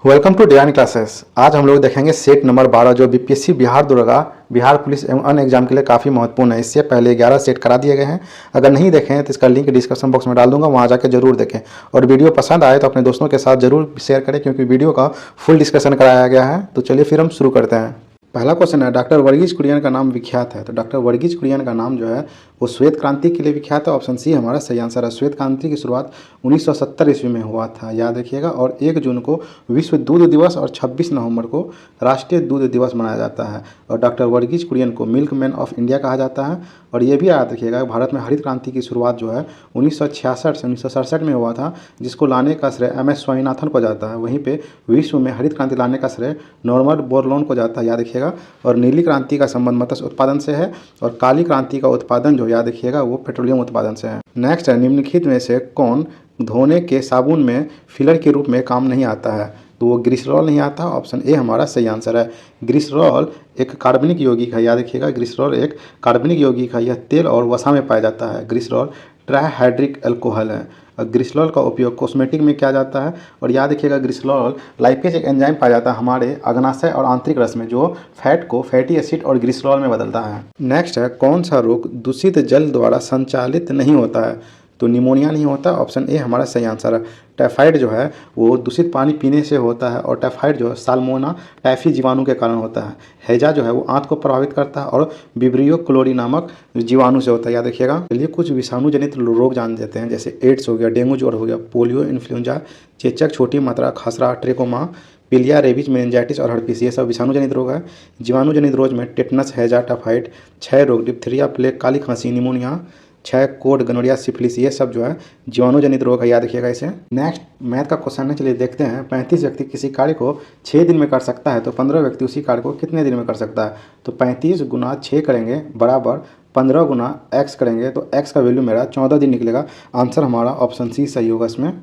Welcome to divine classes. आज हम लोग देखेंगे सेट नंबर 12 जो बीपीएससी बिहार दुर्गा बिहार पुलिस एवं अन्य एग्जाम के लिए काफ़ी महत्वपूर्ण है। इससे पहले 11 सेट करा दिए गए हैं। अगर नहीं देखें तो इसका लिंक डिस्क्रिप्शन बॉक्स में डाल दूंगा, वहां जाकर जरूर देखें। और वीडियो पसंद आए तो अपने दोस्तों के साथ जरूर शेयर करें, क्योंकि वीडियो का फुल डिस्कशन कराया गया है। तो चलिए फिर हम शुरू करते हैं। पहला क्वेश्चन है, डॉक्टर वर्गीज कुरियन का नाम विख्यात है। तो डॉक्टर वर्गीज कुरियन का नाम जो है वो श्वेत क्रांति के लिए विख्यात है। ऑप्शन सी हमारा सही आंसर है। श्वेत क्रांति की शुरुआत 1970 ईस्वी में हुआ था, याद रखिएगा। और 1 जून को विश्व दूध दिवस और 26 नवंबर को राष्ट्रीय दूध दिवस मनाया जाता है। और डॉक्टर वर्गीज कुरियन को मिल्क मैन ऑफ इंडिया कहा जाता है। और ये भी याद रखिएगा, भारत में हरित क्रांति की शुरुआत जो है 1966 से 1967 में हुआ था, जिसको लाने का श्रेय एम एस स्वामीनाथन को जाता है। वहीं पे विश्व में हरित क्रांति लाने का श्रेय नॉर्मन बोरलॉन को जाता है, याद रखिएगा। और नीली क्रांति का संबंध मत्स्य उत्पादन से है, और काली क्रांति का उत्पादन जो याद रखिएगा वो पेट्रोलियम उत्पादन से है। नेक्स्ट है, निम्नलिखित में से कौन धोने के साबुन में फिलर के रूप में काम नहीं आता है। तो वो ग्लिसरॉल नहीं आता। ऑप्शन ए हमारा सही आंसर है। ग्लिसरॉल एक कार्बनिक यौगिक है, याद रखिएगा। ग्लिसरॉल एक कार्बनिक यौगिक है। यह तेल और वसा में पाया जाता है। ग्लिसरॉल ट्राइहाइड्रिक अल्कोहल है। और ग्लिसरॉल का उपयोग कॉस्मेटिक में किया जाता है। और याद रखिएगा, ग्लिसरॉल लाइपेज एक एंजाइम पाया जाता है हमारे अग्नाशय और आंतरिक रस में, जो फैट को फैटी एसिड और ग्लिसरॉल में बदलता है। नेक्स्ट है, कौन सा रोग दूषित जल द्वारा संचालित नहीं होता है। तो निमोनिया नहीं होता। ऑप्शन ए हमारा सही आंसर है। टाइफाइड जो है वो दूषित पानी पीने से होता है। और टाइफाइड जो है साल्मोना टाइफी जीवाणु के कारण होता है। हैजा जो है वो आंत को प्रभावित करता है और विब्रियो क्लोरी नामक जीवाणु से होता है, याद रखिएगा। चलिए कुछ विषाणु जनित रोग जान देते हैं, जैसे एड्स हो गया, डेंगू ज्वर हो गया, पोलियो, इन्फ्लुएंजा, चेचक, छोटी मात्रा, खसरा, ट्रेकोमा, पीलिया, रेबीज, मेनिंजाइटिस और हर्पीस, ये सब विषाणु जनित रोग है। जीवाणु जनित रोग में टेटनस, हैजा, टाइफाइड, क्षय रोग, डिप्थीरिया, प्लेग, काली खांसी, निमोनिया, क्षय, कोड, गनोरिया, सिफिलिस, ये सब जो है जीवाणु जनित रोग है, याद रखिएगा इसे। नेक्स्ट मैथ का क्वेश्चन है, चलिए देखते हैं। 35 व्यक्ति किसी कार्य को 6 दिन में कर सकता है, तो 15 व्यक्ति उसी कार्य को कितने दिन में कर सकता है। तो 35 गुना 6 करेंगे बराबर 15 गुना x करेंगे, तो x का वैल्यू मेरा 14 दिन निकलेगा। आंसर हमारा ऑप्शन सी सही होगा इसमें।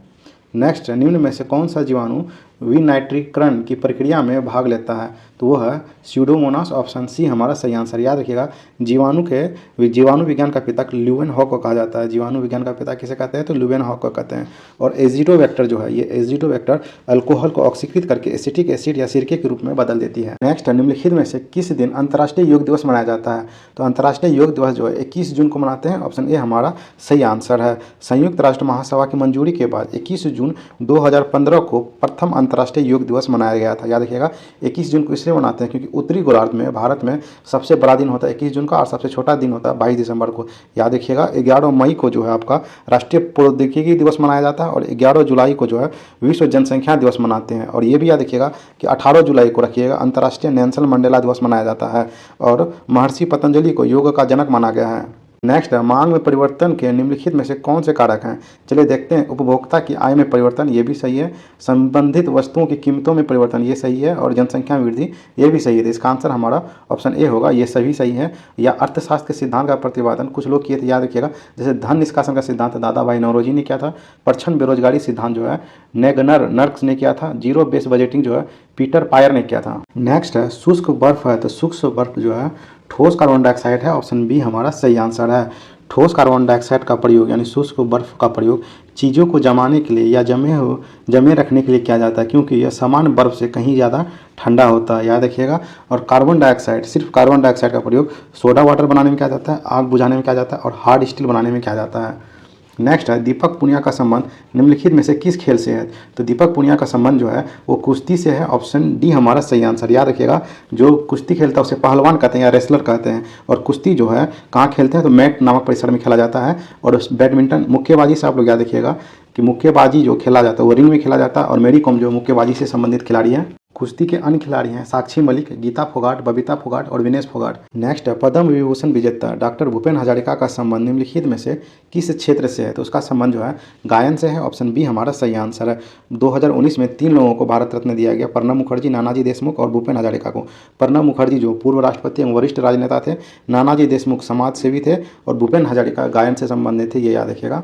नेक्स्ट, निम्न में से कौन सा जीवाणु विनाइट्रीकरण की प्रक्रिया में भाग लेता है। तो वो है स्यूडोमोनास। ऑप्शन सी हमारा सही आंसर, याद रखिएगा। जीवाणु विज्ञान का पिता ल्यूवेन हॉक को कहा जाता है। जीवाणु विज्ञान का पिता किसे कहते हैं, तो ल्यूवेन हॉक को कहते हैं। और एजिडोवेक्टर जो है, ये एजिडोवेक्टर अल्कोहल को ऑक्सीकृत करके एसिटिक एसिड या सिरके के रूप में बदल देती है। नेक्स्ट, निम्नलिखित में से किस दिन अंतर्राष्ट्रीय योग दिवस मनाया जाता है। तो अंतर्राष्ट्रीय योग दिवस जो है 21 जून को मनाते हैं। ऑप्शन ए हमारा सही आंसर है। संयुक्त राष्ट्र महासभा की मंजूरी के बाद 21 जून 2015 को प्रथम अंतर्राष्ट्रीय योग दिवस मनाया गया था, याद रखिएगा। 21 जून को इसलिए मनाते हैं क्योंकि उत्तरी गोलार्ध में भारत में सबसे बड़ा दिन होता है 21 जून का, और सबसे छोटा दिन होता है 22 दिसंबर को, याद रखिएगा। 11 मई को जो है आपका राष्ट्रीय प्रौद्योगिकी दिवस मनाया जाता है। और 11 जुलाई को जो है विश्व जनसंख्या दिवस मनाते हैं। और ये भी याद रखिएगा कि 18 जुलाई को रखिएगा अंतर्राष्ट्रीय नेल्सन मंडेला दिवस मनाया जाता है। और महर्षि पतंजलि को योग का जनक माना गया है। नेक्स्ट है, मांग में परिवर्तन के निम्नलिखित में से कौन से कारक हैं। चलिए देखते हैं। उपभोक्ता की आय में परिवर्तन, ये भी सही है। संबंधित वस्तुओं की कीमतों में परिवर्तन, ये सही है। और जनसंख्या में वृद्धि, ये भी सही है। तो इसका आंसर हमारा ऑप्शन ए होगा, ये सभी सही है। या अर्थशास्त्र के सिद्धांत का प्रतिपादन कुछ लोग किए थे, याद रखिएगा। जैसे धन निष्कासन का सिद्धांत दादा भाई नौरोजी ने किया था। परछन बेरोजगारी सिद्धांत जो है नेगनर नर्क्स ने किया था। जीरो बेस बजटिंग जो है पीटर पायर ने किया था। नेक्स्ट है, शुष्क बर्फ है। तो शुष्क बर्फ जो है ठोस कार्बन डाइऑक्साइड है। ऑप्शन बी हमारा सही आंसर है। ठोस कार्बन डाइऑक्साइड का प्रयोग यानी शुष्क बर्फ का प्रयोग चीज़ों को जमाने के लिए या जमे रखने के लिए किया जाता है, क्योंकि यह सामान्य बर्फ से कहीं ज़्यादा ठंडा होता है, याद रखिएगा। और कार्बन डाइऑक्साइड, सिर्फ कार्बन डाइऑक्साइड का प्रयोग सोडा वाटर बनाने में किया जाता है, आग बुझाने में किया जाता है और हार्ड स्टील बनाने में किया जाता है। नेक्स्ट है, दीपक पुनिया का संबंध निम्नलिखित में से किस खेल से है। तो दीपक पुनिया का संबंध जो है वो कुश्ती से है। ऑप्शन डी हमारा सही आंसर, याद रखिएगा। जो कुश्ती खेलता है उसे पहलवान कहते हैं या रेसलर कहते हैं। और कुश्ती जो है कहाँ खेलते हैं, तो मैट नामक परिसर में खेला जाता है। और बैडमिंटन, मुक्केबाजी से आप लोग याद रखिएगा कि मुक्केबाजी जो खेला जाता है वो रिंग में खेला जाता है। और मेरी कॉम जो मुक्केबाजी से संबंधित खिलाड़ी है। कुश्ती के अन्य खिलाड़ी हैं साक्षी मलिक, गीता फोगाट, बबीता फोगाट और विनेश फोगाट। नेक्स्ट है, पद्म विभूषण विजेता डॉक्टर भूपेन हजारिका का संबंध निम्नलिखित में से किस क्षेत्र से है। तो उसका संबंध जो है गायन से है। ऑप्शन बी हमारा सही आंसर है। 2019 में 3 लोगों को भारत रत्न दिया गया, प्रणब मुखर्जी, नानाजी देशमुख और भूपेन हजारिका को। प्रणब मुखर्जी जो पूर्व राष्ट्रपति एवं वरिष्ठ राजनेता थे, नानाजी देशमुख समाज सेवी थे और भूपेन हजारिका गायन से संबंधित थे, ये याद रखिएगा।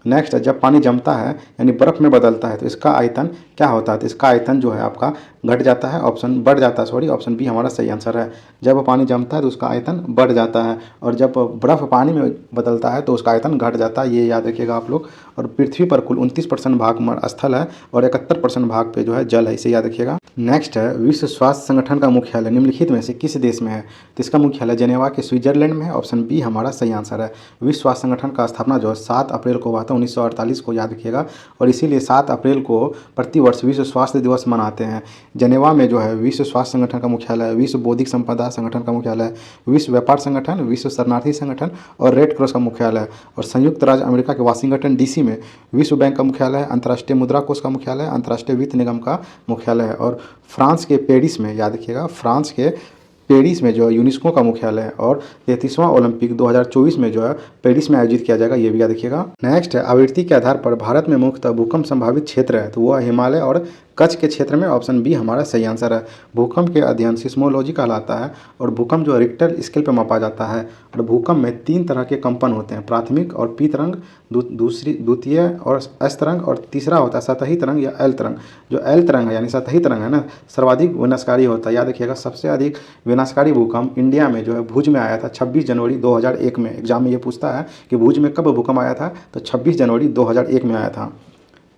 नेक्स्ट है, जब पानी जमता है यानी बर्फ़ में बदलता है तो इसका आयतन क्या होता है? तो इसका आयतन जो है आपका घट जाता है, ऑप्शन बढ़ जाता है, सॉरी ऑप्शन बी हमारा सही आंसर है। जब पानी जमता है तो उसका आयतन बढ़ जाता है और जब बर्फ़ पानी में बदलता है तो उसका आयतन घट जाता है, ये याद रखिएगा आप लोग। और पृथ्वी पर कुल 29% भाग स्थल है और 71% भाग पे जो है जल है, इसे याद रखिएगा। नेक्स्ट है, विश्व स्वास्थ्य संगठन का मुख्यालय निम्नलिखित में से किस देश में है? तो इसका मुख्यालय जेनेवा के स्विट्जरलैंड में है, ऑप्शन बी हमारा सही आंसर है। विश्व स्वास्थ्य संगठन का स्थापना जो है 7 अप्रैल को हुआ था 1948 को, याद रखिएगा। और इसीलिए 7 अप्रैल को प्रतिवर्ष विश्व स्वास्थ्य दिवस मनाते हैं। जेनेवा में जो है विश्व स्वास्थ्य संगठन का मुख्यालय, विश्व बौद्धिक संपदा संगठन का मुख्यालय, विश्व व्यापार संगठन, विश्व शरणार्थी संगठन और रेड क्रॉस का मुख्यालय। और संयुक्त राज्य अमेरिका के वाशिंगटन डीसी में विश्व बैंक का मुख्यालय है, अंतर्राष्ट्रीय मुद्रा कोष का मुख्यालय, अंतर्राष्ट्रीय वित्त निगम का मुख्यालय है। और फ्रांस के पेरिस में, याद रखिएगा, फ्रांस के पेरिस में जो है यूनेस्को का मुख्यालय है। और 33वां ओलंपिक 2024 में जो है पेरिस में आयोजित किया जाएगा, ये भी याद रखिएगा। नेक्स्ट है, आवृत्ति के आधार पर भारत में मुख्यतः भूकंप संभावित क्षेत्र है, तो वह हिमालय और कच्छ के क्षेत्र में, ऑप्शन बी हमारा सही आंसर है। भूकंप के अध्ययन सिस्मोलॉजी कहलाता है और भूकंप जो रिक्टर स्केल पर मापा जाता है। और भूकंप में 3 तरह के कंपन होते हैं, प्राथमिक और पी तरंग, द्वितीय और एस तरंग, और तीसरा होता है सतही तरंग या एल तरंग। जो एल तरंग है यानी सतही तरंग है ना, सर्वाधिक विनाशकारी होता है, याद रखिएगा। सबसे अधिक विनाशकारी भूकंप इंडिया में जो है भुज में आया था 26 जनवरी 2001 में। एग्जाम में ये पूछता है कि भुज में कब भूकंप आया था, तो 26 जनवरी 2001 में आया था।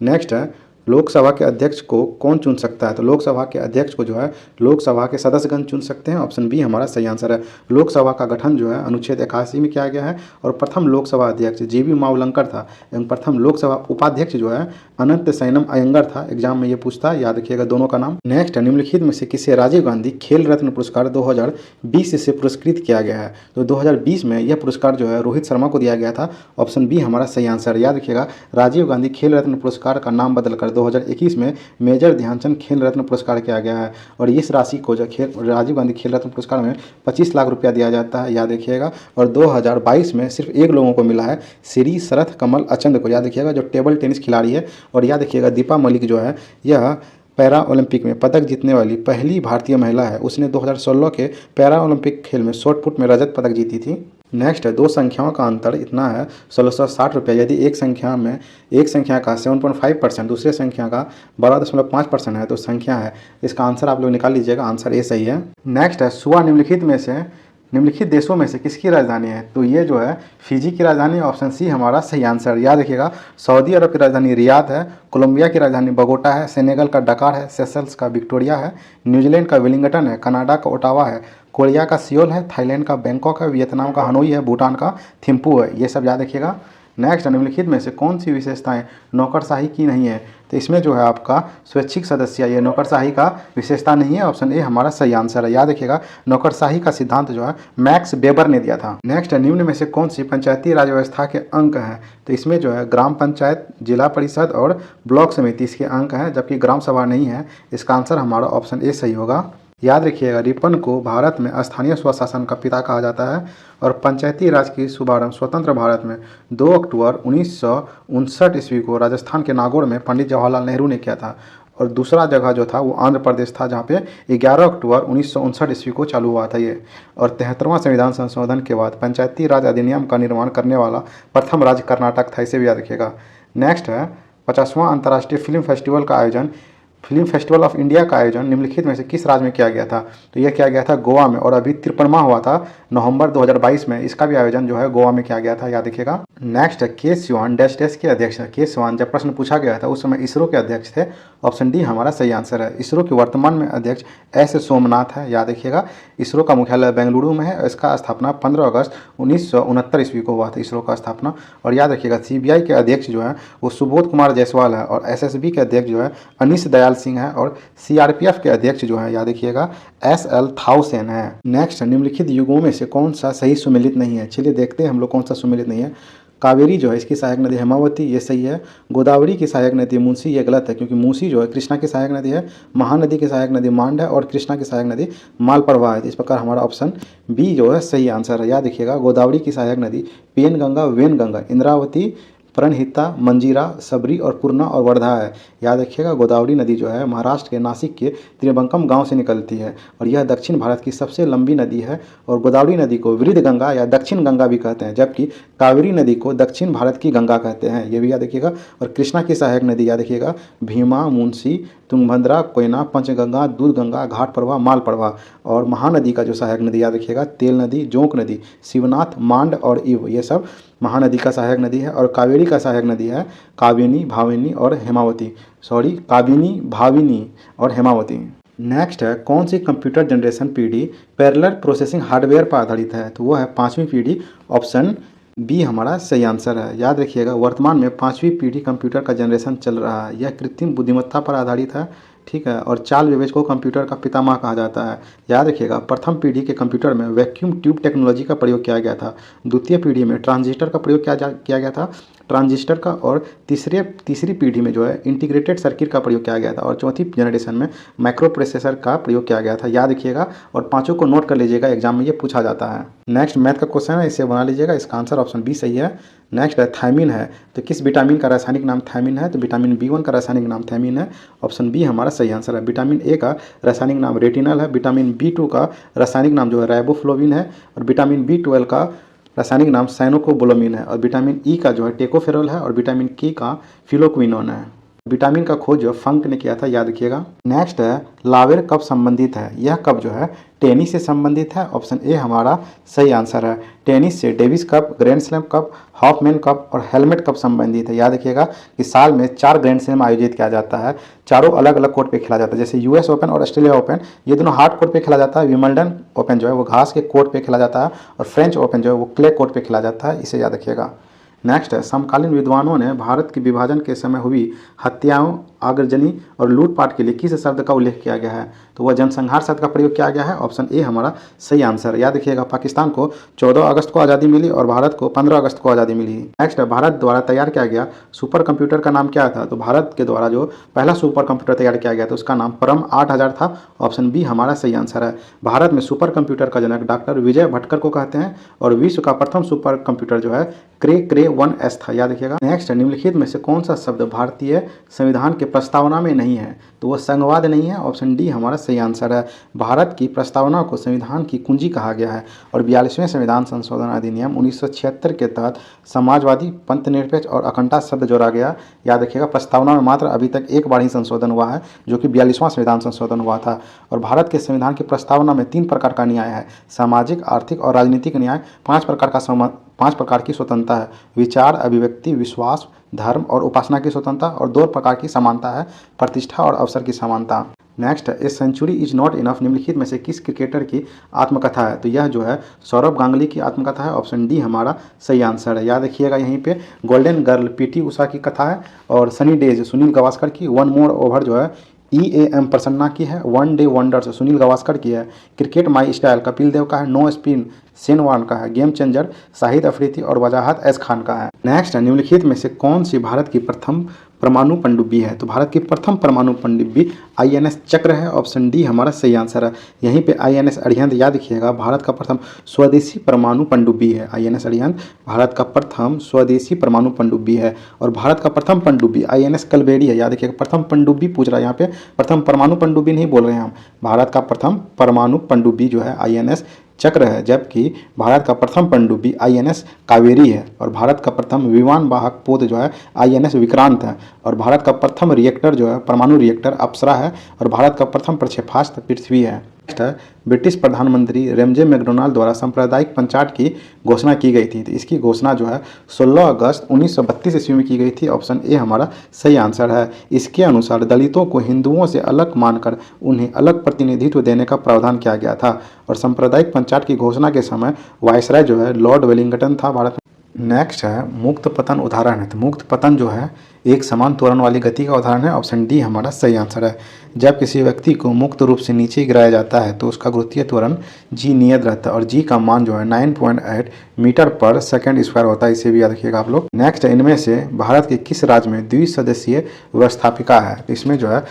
नेक्स्ट है, लोकसभा के अध्यक्ष को कौन चुन सकता है? तो लोकसभा के अध्यक्ष को जो है लोकसभा के सदस्यगण चुन सकते हैं, ऑप्शन बी हमारा सही आंसर है। लोकसभा का गठन जो है अनुच्छेद 81 में किया गया है और प्रथम लोकसभा अध्यक्ष जीवी मावलंकर था एवं प्रथम लोकसभा उपाध्यक्ष जो है अनंत सैनम अयंगर था। एग्जाम में ये पूछता है, याद रखिएगा दोनों का नाम। नेक्स्ट है, निम्नलिखित में से किसे राजीव गांधी खेल रत्न पुरस्कार 2020 से पुरस्कृत किया गया है? तो 2020 में यह पुरस्कार जो है रोहित शर्मा को दिया गया था, ऑप्शन बी हमारा सही आंसर। याद रखिएगा, राजीव गांधी खेल रत्न पुरस्कार का नाम बदलकर 2021 में मेजर ध्यानचंद खेल रत्न पुरस्कार किया गया है। और इस राशि को जो राजीव गांधी खेल रत्न पुरस्कार में 25 लाख रुपया दिया जाता है, याद रखिएगा। और 2022 में सिर्फ एक लोगों को मिला है, श्री शरथ कमल अचंद को, याद रखिएगा, जो टेबल टेनिस खिलाड़ी है। और याद रखिएगा, दीपा मलिक जो है यह पैरा ओलंपिक में पदक जीतने वाली पहली भारतीय महिला है। उसने 2016 के पैरा ओलंपिक खेल में शॉट पुट में रजत पदक जीती थी। नेक्स्ट है, दो संख्याओं का अंतर इतना है 1660 रुपया। यदि एक संख्या का 7.5% दूसरे संख्या का 12.5% है तो संख्या है। इसका आंसर आप लोग निकाल लीजिएगा, आंसर ए सही है। नेक्स्ट है, सुआ निम्नलिखित देशों में से किसकी राजधानी है? तो ये जो है फिजी की राजधानी, ऑप्शन सी हमारा सही आंसर। याद रखिएगा, सऊदी अरब की राजधानी रियाद है, कोलंबिया की राजधानी बगोटा है, सेनेगल का डकार है, सेशल्स का विक्टोरिया है, न्यूजीलैंड का वेलिंगटन है, कनाडा का ओटावा है, कोरिया का सियोल है, थाईलैंड का बैंकॉक है, वियतनाम का हनोई है, भूटान का थिम्पू है। ये सब याद रखिएगा। नेक्स्ट, निम्नलिखित में से कौन सी विशेषताएं नौकरशाही की नहीं है? तो इसमें जो है आपका स्वैच्छिक सदस्य, ये नौकरशाही का विशेषता नहीं है, ऑप्शन ए हमारा सही आंसर है। याद रखिएगा, नौकरशाही का सिद्धांत जो है मैक्स वेबर ने दिया था। नेक्स्ट, निम्न में से कौन सी पंचायती राज व्यवस्था के अंक हैं? तो इसमें जो है ग्राम पंचायत, जिला परिषद और ब्लॉक समिति इसके अंक हैं, जबकि ग्राम सभा नहीं है। इसका आंसर हमारा ऑप्शन ए सही होगा। याद रखिएगा, रिपन को भारत में स्थानीय स्वशासन का पिता कहा जाता है और पंचायती राज की शुभारंभ स्वतंत्र भारत में 2 अक्टूबर 1959 ईस्वी को राजस्थान के नागौर में पंडित जवाहरलाल नेहरू ने किया था। और दूसरा जगह जो था वो आंध्र प्रदेश था, जहाँ पे 11 अक्टूबर 1959 ईस्वी को चालू हुआ था ये। और 73वां संविधान संशोधन के बाद पंचायती राज अधिनियम का निर्माण करने वाला प्रथम राज्य कर्नाटक था, इसे भी याद रखिएगा। नेक्स्ट है, 50वां अंतर्राष्ट्रीय फिल्म फेस्टिवल ऑफ इंडिया का आयोजन निम्नलिखित में से किस राज्य में किया गया था? तो यह किया गया था गोवा में, और अभी 53वां हुआ था नवंबर 2022 में। इसका भी आयोजन जो है गोवा में किया गया था, याद रखिएगा। नेक्स्ट है, के सिवान डैश डैश के अध्यक्ष है। के सिवान जब प्रश्न पूछा गया था उस समय इसरो के अध्यक्ष थे, ऑप्शन डी हमारा सही आंसर है। इसरो के वर्तमान में अध्यक्ष एस सोमनाथ है, याद रखिएगा। इसरो का मुख्यालय बेंगलुरु में है। इसका स्थापना 15 अगस्त 1969 ईस्वी को हुआ था, इसरो का स्थापना। और याद रखिएगा, सीबीआई के अध्यक्ष जो है वो सुबोध कुमार जायसवाल है, और एसएसबी के अध्यक्ष जो है अनीश दयाल सिंह है, और सीआरपीएफ के अध्यक्ष जो है, याद रखिएगा, एसएल थाउसेन है। नेक्स्ट, निम्नलिखित युगों में से कौन सा सही सुमेलित नहीं है? चलिए देखते हैं हम लोग कौन सा सुमेलित नहीं है। कावेरी जो है इसकी सहायक नदी हेमावती, ये सही है। गोदावरी की सहायक नदी मूसी, ये गलत है, क्योंकि मूसी जो है कृष्णा की सहायक नदी है। महानदी की सहायक नदी मांड है, और कृष्णा की सहायक नदी मालप्रभा है। इस प्रकार हमारा ऑप्शन बी जो है सही आंसर है। याद रखिएगा, गोदावरी की सहायक नदी पेन गंगा, वेन गंगा, इंद्रावती, प्रणहिता, मंजीरा, सबरी और पूर्णा और वर्धा है। याद रखिएगा गोदावरी नदी जो है महाराष्ट्र के नासिक के त्रिबंकम गांव से निकलती है और यह दक्षिण भारत की सबसे लंबी नदी है। और गोदावरी नदी को वृद्ध गंगा या दक्षिण गंगा भी कहते हैं, जबकि कावेरी नदी को दक्षिण भारत की गंगा कहते हैं, ये भी याद रखिएगा। और कृष्णा की सहायक नदी याद रखिएगा भीमा, मुंशी, तुंगभद्रा, कोयना, पंचगंगा, दूधगंगा, घाट प्रवाह, माल प्रवाह। और महानदी का जो सहायक नदी याद रखिएगा तेल नदी, जोंक नदी, शिवनाथ, मांड और इव, ये सब महानदी का सहायक नदी है। और कावेरी का सहायक नदी है काबिनी, भाविनी और हेमावती, काबिनी, भाविनी और हेमावती। नेक्स्ट है कौन सी कंप्यूटर जनरेशन पीढ़ी पैरेलल प्रोसेसिंग हार्डवेयर पर आधारित है, तो वो है पाँचवीं पीढ़ी, ऑप्शन बी हमारा सही आंसर है। याद रखिएगा वर्तमान में पाँचवीं पीढ़ी कंप्यूटर का जनरेशन चल रहा है, यह कृत्रिम बुद्धिमत्ता पर आधारित है, ठीक है। और चार्ल्स बेबेज को कंप्यूटर का पितामह कहा जाता है। याद रखिएगा प्रथम पीढ़ी के कंप्यूटर में वैक्यूम ट्यूब टेक्नोलॉजी का प्रयोग किया गया था, द्वितीय पीढ़ी में ट्रांजिस्टर का प्रयोग किया गया था ट्रांजिस्टर का, और तीसरी पीढ़ी में जो है इंटीग्रेटेड सर्किट का प्रयोग किया गया था, और चौथी जनरेशन में माइक्रो प्रोसेसर का प्रयोग किया गया था। याद रखिएगा और पांचों को नोट कर लीजिएगा, एग्जाम में ये पूछा जाता है। नेक्स्ट मैथ का क्वेश्चन है, इसे बना लीजिएगा, इसका आंसर ऑप्शन बी सही है। नेक्स्ट है थायमिन है, तो किस विटामिन का रासायनिक नाम थायमिन है, तो विटामिन B1 का रासायनिक नाम थायमिन है, ऑप्शन बी हमारा सही आंसर है। विटामिन ए का रासायनिक नाम रेटिनल है, विटामिन B2 का रासायनिक नाम जो है राइबोफ्लोविन है, और विटामिन B12 का रासायनिक नाम साइनोकोबोलामिन है, और विटामिन ई का जो है टेकोफेरॉल है, और विटामिन के का फिलोक्विनोन है। विटामिन का खोज जो फंक ने किया था, याद रखिएगा। नेक्स्ट है लावेर कब संबंधित है, यह कब जो है टेनिस से संबंधित है, ऑप्शन ए हमारा सही आंसर है। टेनिस से Davis Cup, Grand Slam Cup, Hopman Cup और हेलमेट कप संबंधित है। याद रखिएगा कि साल में 4 ग्रैंड स्लैम आयोजित किया जाता है, चारों अलग अलग कोर्ट पे खेला जाता है, जैसे यूएस ओपन और ऑस्ट्रेलिया ओपन ये दोनों हार्ड कोर्ट पे खेला जाता है, विंबलडन ओपन जो है वो घास के कोर्ट पे खेला जाता है, और फ्रेंच ओपन जो है वो क्ले कोर्ट पे खेला जाता है, इसे याद रखिएगा। नेक्स्ट है समकालीन विद्वानों ने भारत के विभाजन के समय हुई हत्याओं, आगजनी और लूटपाट के लिए किस शब्द का उल्लेख किया गया है, तो वह जनसंहार शब्द का प्रयोग किया गया है, ऑप्शन ए हमारा सही आंसर। याद रखिएगा पाकिस्तान को 14 अगस्त को आज़ादी मिली और भारत को 15 अगस्त को आज़ादी मिली। नेक्स्ट है भारत द्वारा तैयार किया गया सुपर कंप्यूटर का नाम क्या था, तो भारत के द्वारा जो पहला सुपर कंप्यूटर तैयार किया गया था उसका नाम परम 8000 था, ऑप्शन बी हमारा सही आंसर है। भारत में सुपर कंप्यूटर का जनक डॉक्टर विजय भटकर को कहते हैं, और विश्व का प्रथम सुपर कंप्यूटर जो है क्रे 1S था, याद रखिएगा। नेक्स्ट निम्नलिखित में से कौन सा शब्द भारतीय संविधान के प्रस्तावना में नहीं है, तो वह संघवाद नहीं है, ऑप्शन डी हमारा सही आंसर है। भारत की प्रस्तावना को संविधान की कुंजी कहा गया है, और 42वें संविधान संशोधन अधिनियम 1976 के तहत समाजवादी, पंथनिरपेक्ष और अखंडता शब्द जोड़ा गया। याद रखिएगा प्रस्तावना में मात्र अभी तक एक बार ही संशोधन हुआ है, जो कि 42वां संविधान संशोधन हुआ था। और भारत के संविधान की प्रस्तावना में 3 प्रकार का न्याय है, सामाजिक, आर्थिक और राजनीतिक न्याय, 5 प्रकार की स्वतंत्रता है, विचार, अभिव्यक्ति, विश्वास, धर्म और उपासना की स्वतंत्रता, और 2 प्रकार की समानता है, प्रतिष्ठा और अवसर की समानता। Next a century is not enough निम्नलिखित में से किस क्रिकेटर की आत्मकथा है, तो यह जो है सौरभ गांगुली की आत्मकथा है, ऑप्शन डी हमारा सही आंसर है। याद रखिएगा यहीं पे गोल्डन गर्ल पीटी उषा की कथा है, और सनी डेज सुनील गावस्कर की, वन मोर ओवर जो है EAM प्रसन्ना की है, one day wonders Sunil Gavaskar की है, cricket my style Kapil Dev का है, नो स्पिन सेनवान का है, गेम चेंजर शाहिद अफरीदी और वजाहत एस खान का है। नेक्स्ट है निम्नलिखित में से कौन सी भारत की प्रथम परमाणु पनडुब्बी है, तो भारत की प्रथम परमाणु पनडुब्बी INS चक्र है, ऑप्शन डी हमारा सही आंसर है। यहीं पे INS अरिहंत याद रखिएगा भारत का प्रथम स्वदेशी परमाणु पनडुब्बी है, INS अरिहंत भारत का प्रथम स्वदेशी परमाणु पनडुब्बी है। और भारत का प्रथम पनडुब्बी INS कलवेरी है, याद रखिएगा प्रथम पनडुब्बी पूछ रहा है यहाँ पे, प्रथम परमाणु पनडुब्बी नहीं बोल रहे हैं हम, भारत का प्रथम परमाणु पनडुब्बी जो है INS चक्र है, जबकि भारत का प्रथम पनडुब्बी INS कावेरी है, और भारत का प्रथम विमान वाहक पोत जो है INS विक्रांत है, और भारत का प्रथम रिएक्टर जो है परमाणु रिएक्टर अप्सरा है, और भारत का प्रथम प्रक्षेपास्त्र पृथ्वी है। नेक्स्ट है ब्रिटिश प्रधानमंत्री रेमजे मैकडोनाल्ड द्वारा सांप्रदायिक पंचायत की घोषणा की गई थी, तो इसकी घोषणा जो है 16 अगस्त 1932 ईस्वी में की गई थी, ऑप्शन ए हमारा सही आंसर है। इसके अनुसार दलितों को हिंदुओं से अलग मानकर उन्हें अलग प्रतिनिधित्व देने का प्रावधान किया गया था, और सांप्रदायिक पंचायत की घोषणा के समय वायसराय जो है लॉर्ड वेलिंगटन था भारत में। नेक्स्ट है मुक्त पतन उदाहरण है, तो मुक्त पतन जो है एक समान त्वरण वाली गति का उदाहरण है, ऑप्शन डी हमारा सही आंसर है। जब किसी व्यक्ति को मुक्त रूप से नीचे गिराया जाता है तो उसका गुरुत्वीय त्वरण g नियत रहता है, और g का मान जो है 9.8 मीटर पर सेकंड स्क्वायर होता है, इसे भी याद रखिएगा आप लोग। नेक्स्ट है इनमें से भारत के किस राज्य में द्विसदस्यीय व्यवस्थापिका है, तो इसमें जो है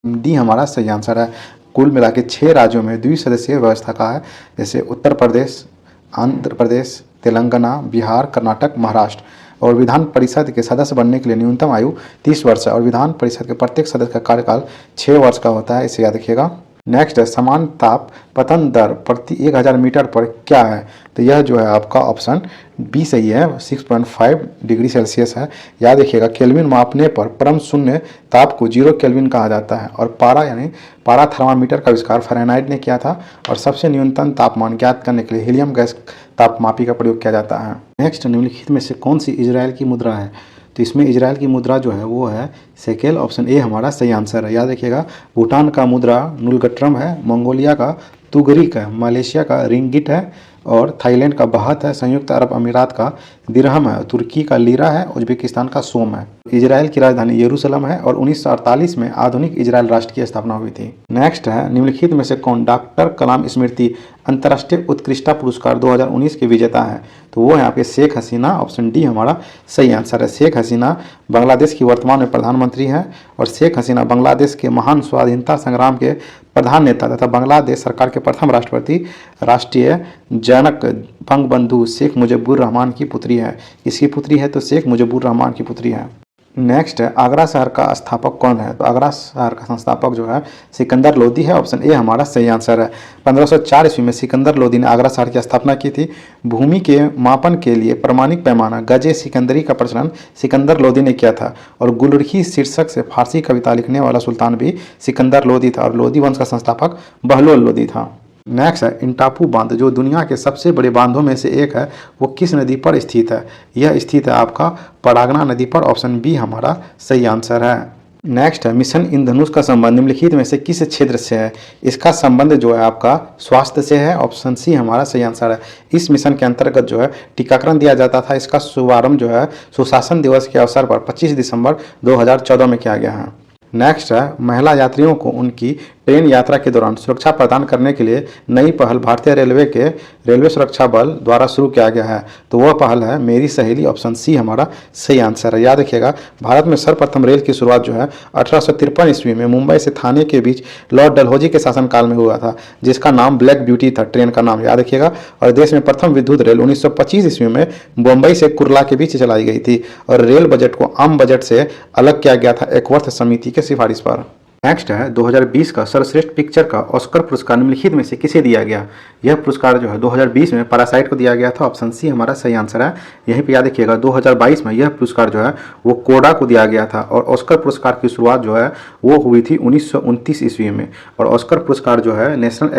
डी हमारा सही आंसर है। कुल मिला के 6 राज्यों में द्विसदस्यीय व्यवस्था का है, जैसे उत्तर प्रदेश, आंध्र प्रदेश, तेलंगाना, बिहार, कर्नाटक, महाराष्ट्र। और विधान परिषद के सदस्य बनने के लिए न्यूनतम आयु 30 वर्ष है और विधान परिषद के प्रत्येक सदस्य का कार्यकाल 6 वर्ष का होता है, इसे याद रखिएगा। नेक्स्ट है समान ताप पतन दर प्रति 1000 मीटर पर क्या है? तो यह जो है आपका ऑप्शन बी सही है, 6.5 डिग्री सेल्सियस है। याद रखिएगा केल्विन मापने पर परम शून्य ताप को 0 केल्विन कहा जाता है और पारा यानी पारा थर्मामीटर का आविष्कार फ़ारेनहाइट ने किया था और सबसे न्यूनतम तापमान ज्ञात करने के लिए हीलियम गैस तापमापी का प्रयोग किया जाता है। नेक्स्ट निम्नलिखित में से कौन सी इजराइल की मुद्रा है? तो इसमें इजराइल की मुद्रा जो है वो है शेकेल, ऑप्शन ए हमारा सही आंसर है। याद रखिएगा भूटान का मुद्रा नुलगट्रम है, मंगोलिया का तुगरिक है, मलेशिया का रिंगिट है और थाईलैंड का बहत है, संयुक्त अरब अमीरात का दिरहम है, तुर्की का लीरा है, उज्बेकिस्तान का सोम है। इजराइल की राजधानी यरूशलेम है और 1948 में आधुनिक इजराइल राष्ट्र की स्थापना हुई थी। नेक्स्ट है निम्नलिखित में से कौन डॉक्टर कलाम स्मृति अंतर्राष्ट्रीय उत्कृष्टता पुरस्कार 2019 के विजेता है? तो वो यहाँ पे शेख हसीना, ऑप्शन डी हमारा सही आंसर है। शेख हसीना बांग्लादेश की वर्तमान में प्रधानमंत्री हैं और शेख हसीना बांग्लादेश के महान स्वाधीनता संग्राम के प्रधान नेता तथा बांग्लादेश सरकार के प्रथम राष्ट्रपति राष्ट्रीय जनक बंगबंधु शेख मुजीबुर रहमान की पुत्री है। किसकी पुत्री है? तो शेख मुजीबुर रहमान की पुत्री है। नेक्स्ट है आगरा शहर का स्थापक कौन है? तो आगरा शहर का संस्थापक जो है सिकंदर लोदी है, ऑप्शन ए हमारा सही आंसर है। 1504 ईस्वी में सिकंदर लोदी ने आगरा शहर की स्थापना की थी। भूमि के मापन के लिए प्रमाणिक पैमाना गजे सिकंदरी का प्रचलन सिकंदर लोदी ने किया था और गुलरखी शीर्षक से फारसी कविता लिखने वाला सुल्तान भी सिकंदर लोदी था और लोदी वंश का संस्थापक बहलोल लोदी था। नेक्स्ट है इंटापू बांध जो दुनिया के सबसे बड़े बांधों में से एक है वो किस नदी पर स्थित है? यह स्थित है आपका परागना नदी पर, ऑप्शन बी हमारा सही आंसर है। नेक्स्ट है मिशन इंद्रधनुष का संबंध निम्नलिखित में से किस क्षेत्र से है? इसका संबंध जो है आपका स्वास्थ्य से है, ऑप्शन सी हमारा सही आंसर है। इस मिशन के अंतर्गत जो है टीकाकरण दिया जाता था। इसका शुभारंभ जो है सुशासन दिवस के अवसर पर 25 दिसंबर 2014 में किया गया है। नेक्स्ट है महिला यात्रियों को उनकी ट्रेन यात्रा के दौरान सुरक्षा प्रदान करने के लिए नई पहल भारतीय रेलवे के रेलवे सुरक्षा बल द्वारा शुरू किया गया है। तो वह पहल है मेरी सहेली, ऑप्शन सी हमारा सही आंसर है। याद रखिएगा भारत में सर्वप्रथम रेल की शुरुआत जो है 1853 ईस्वी में मुंबई से थाने के बीच लॉर्ड डलहौजी के शासनकाल में हुआ था, जिसका नाम ब्लैक ब्यूटी था, ट्रेन का नाम, याद रखिएगा। और देश में प्रथम विद्युत रेल 1925 ईस्वी में मुंबई से कुर्ला के बीच चलाई गई थी और रेल बजट को आम बजट से अलग किया गया था एकवर्थ समिति के सिफारिश पर। नेक्स्ट है 2020 का सर्वश्रेष्ठ पिक्चर का ऑस्कर पुरस्कार निम्नलिखित में से किसे दिया गया? यह पुरस्कार जो है 2020 में पैरासाइट को दिया गया था, ऑप्शन सी हमारा सही आंसर है। यहीं पे याद रखिएगा 2022 में यह पुरस्कार जो है वो कोडा को दिया गया था और ऑस्कर पुरस्कार की शुरुआत जो है वो हुई थी 1929 ईस्वी में और ऑस्कर पुरस्कार जो है national